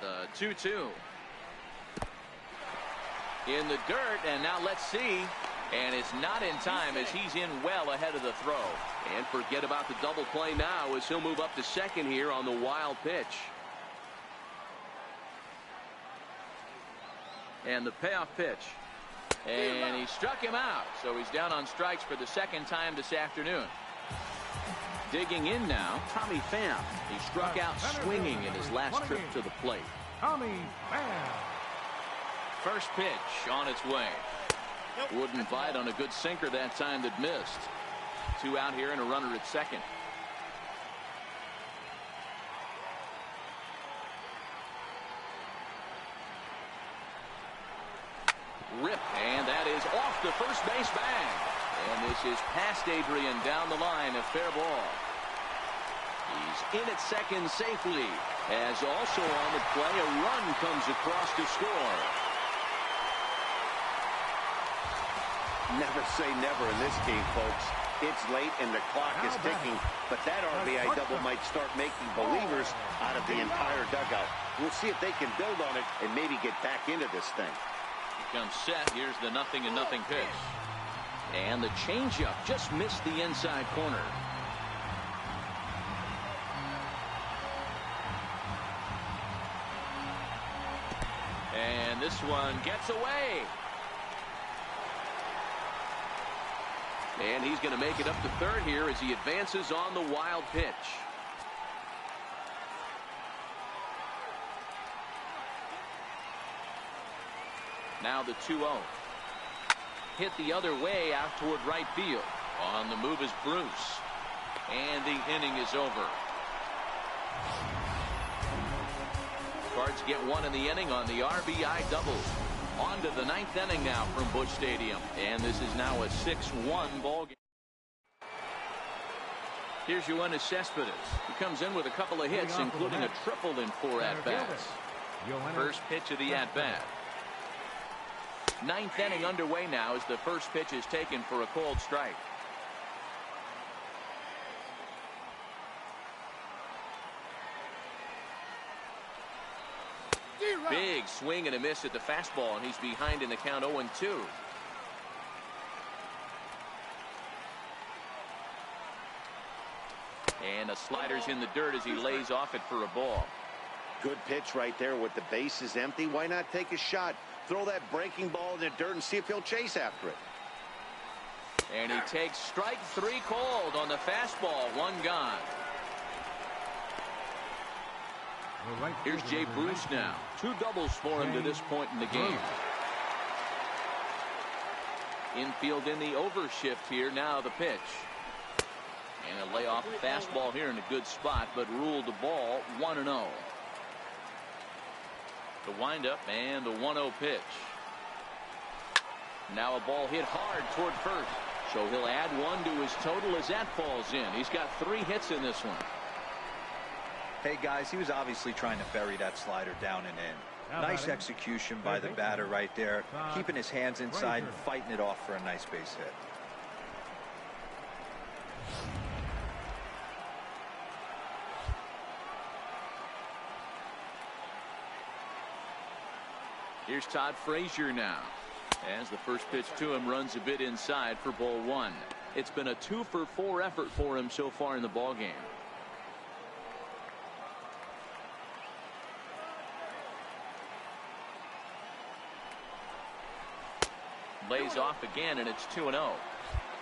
The 2-2. In the dirt, and now let's see. And it's not in time as he's in well ahead of the throw. And forget about the double play now as he'll move up to second here on the wild pitch. And the payoff pitch. And he struck him out. So he's down on strikes for the second time this afternoon. Digging in now, Tommy Pham. He struck out swinging in his last trip to the plate. Tommy Pham. First pitch on its way. Wouldn't bite on a good sinker that time that missed. 2 out here and a runner at second. Rip, and that is off the first base bag. And this is past Adrian down the line, a fair ball. He's in at second safely. As also on the play, a run comes across to score. Never say never in this game, folks. It's late and the clock is ticking, but that RBI double might start making believers out of the entire dugout. We'll see if they can build on it and maybe get back into this thing. Comes set. Here's the 0-0 pitch. And the changeup just missed the inside corner. And this one gets away. And he's going to make it up to third here as he advances on the wild pitch. Now the 2-0. Hit the other way out toward right field. On the move is Bruce. And the inning is over. Cards get one in the inning on the RBI double. On to the 9th inning now from Busch Stadium. And this is now a 6-1 ball game. Here's Yoenis Cespedes. He comes in with a couple of hits, including a triple in 4 at-bats. First pitch of the at-bat. 9th inning underway now as the first pitch is taken for a called strike. Big swing and a miss at the fastball, and he's behind in the count 0-2. And the slider's in the dirt as he lays off it for a ball. Good pitch right there with the bases empty. Why not take a shot? Throw that breaking ball in the dirt and see if he'll chase after it. And he takes strike 3 called on the fastball. 1 gone. Here's Jay Bruce now. 2 doubles for him to this point in the game. Infield in the overshift here. Now the pitch. And a layoff fastball here in a good spot, but ruled the ball 1-0. The windup and the 1-0 pitch. Now a ball hit hard toward first. So he'll add 1 to his total as that falls in. He's got 3 hits in this one. Hey guys, he was obviously trying to bury that slider down and in. Nice execution by the batter right there, keeping his hands inside and fighting it off for a nice base hit. Here's Todd Frazier now. As the first pitch to him runs a bit inside for ball one. It's been a 2-for-4 effort for him so far in the ballgame. Lays off again, and it's 2-0.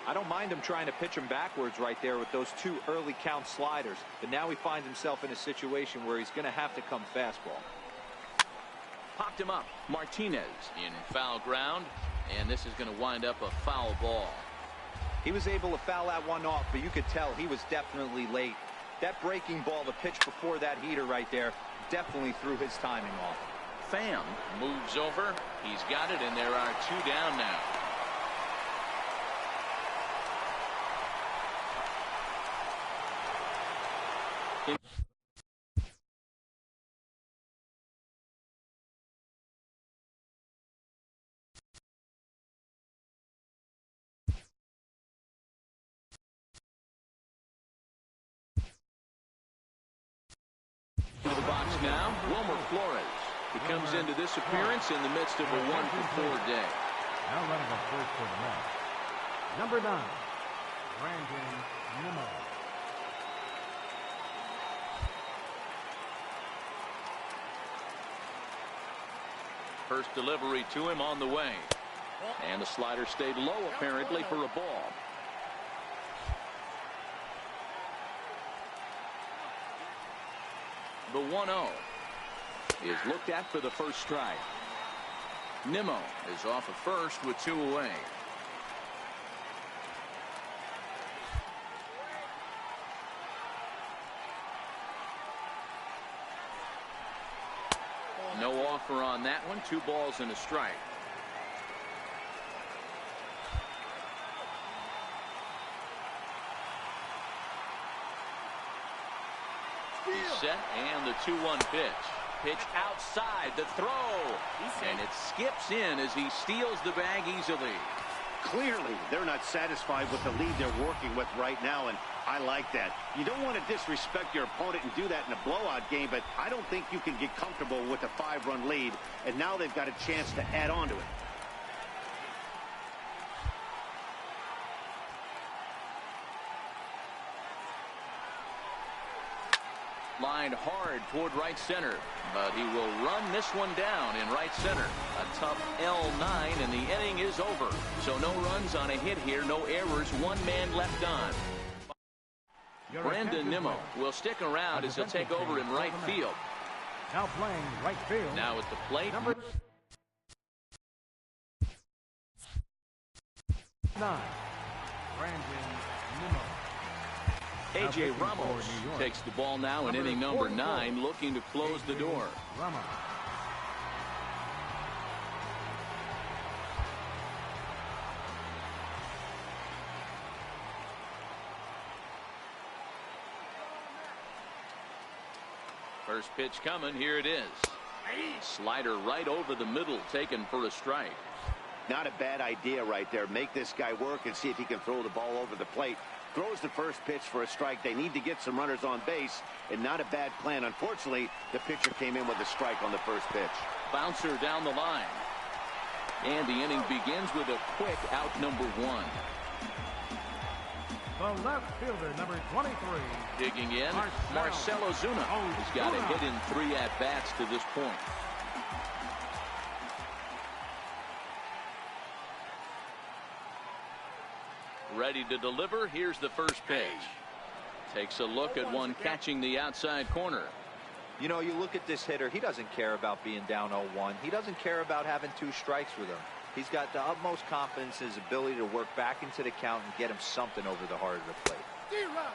I don't mind him trying to pitch him backwards right there with those 2 early count sliders. But now he finds himself in a situation where he's going to have to come fastball. Popped him up. Martinez in foul ground, and this is going to wind up a foul ball. He was able to foul that one off, but you could tell he was definitely late. That breaking ball, the pitch before that heater right there, definitely threw his timing off. Pham moves over. He's got it, and there are 2 down now. To the box now, Wilmer Flores. He comes into this appearance in the midst of a 1-for-4 day. Now running up first for the Mets. Number 9, Brandon Nimmo. First delivery to him on the way. And the slider stayed low apparently for a ball. The 1-0 is looked at for the first strike. Nimmo is off at first with 2 away. No offer on that one. 2 balls and a strike. He's set, and the 2-1 pitch. Pitch outside, the throw. And it skips in as he steals the bag easily. Clearly, they're not satisfied with the lead they're working with right now, and I like that. You don't want to disrespect your opponent and do that in a blowout game, but I don't think you can get comfortable with a 5-run lead, and now they've got a chance to add on to it. Lined hard toward right center, but he will run this one down in right center. A tough L9, and the inning is over. So no runs on a hit here, no errors, 1 man left on. Brandon Nimmo will stick around as he'll take over in right field. Now playing right field. Now at the plate. Number 9, Brandon Nimmo. A.J. Ramos takes the ball now in inning number 9, looking to close the door. Ramos. First pitch coming. Here it is. Slider right over the middle, taken for a strike. Not a bad idea right there. Make this guy work and see if he can throw the ball over the plate. Throws the first pitch for a strike. They need to get some runners on base, and not a bad plan. Unfortunately, the pitcher came in with a strike on the first pitch. Bouncer down the line. And the inning begins with a quick out number 1. The left fielder, number 23. Digging in, Marcell Ozuna. He's got a hit in 3 at-bats to this point. Ready to deliver. Here's the first pitch. Takes a look at one catching the outside corner. You know, you look at this hitter, he doesn't care about being down 0-1. He doesn't care about having 2 strikes with him. He's got the utmost confidence in his ability to work back into the count and get him something over the heart of the plate.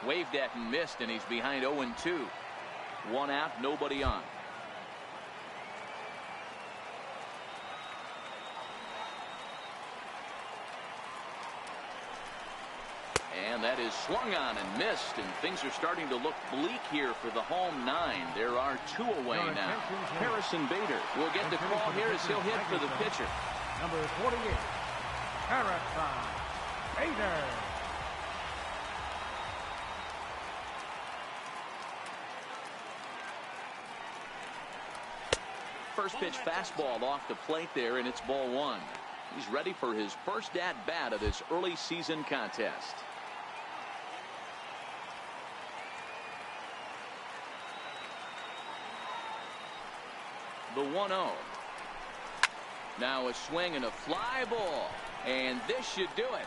Waved at and missed, and he's behind 0-2. 1 out, nobody on. And that is swung on and missed, and things are starting to look bleak here for the home 9. There are 2 away now. Harrison Bader will get the call here as he'll hit for the pitcher. Number 48, Harrison Bader. First pitch fastball off the plate there, and it's ball one. He's ready for his first at-bat of this early season contest. The 1-0. Now a swing and a fly ball, and this should do it.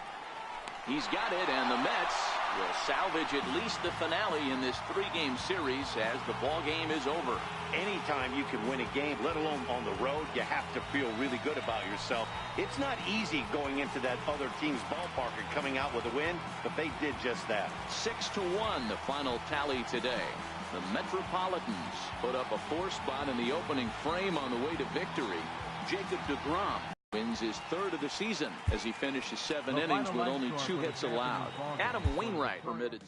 He's got it, and the Mets will salvage at least the finale in this three-game series as the ball game is over. Anytime you can win a game, let alone on the road, you have to feel really good about yourself. It's not easy going into that other team's ballpark and coming out with a win, but they did just that. 6-1 the final tally today. The Metropolitans put up a 4 spot in the opening frame on the way to victory. Jacob deGrom wins his 3rd of the season as he finishes 7 innings with only 2 hits allowed. Adam Wainwright permitted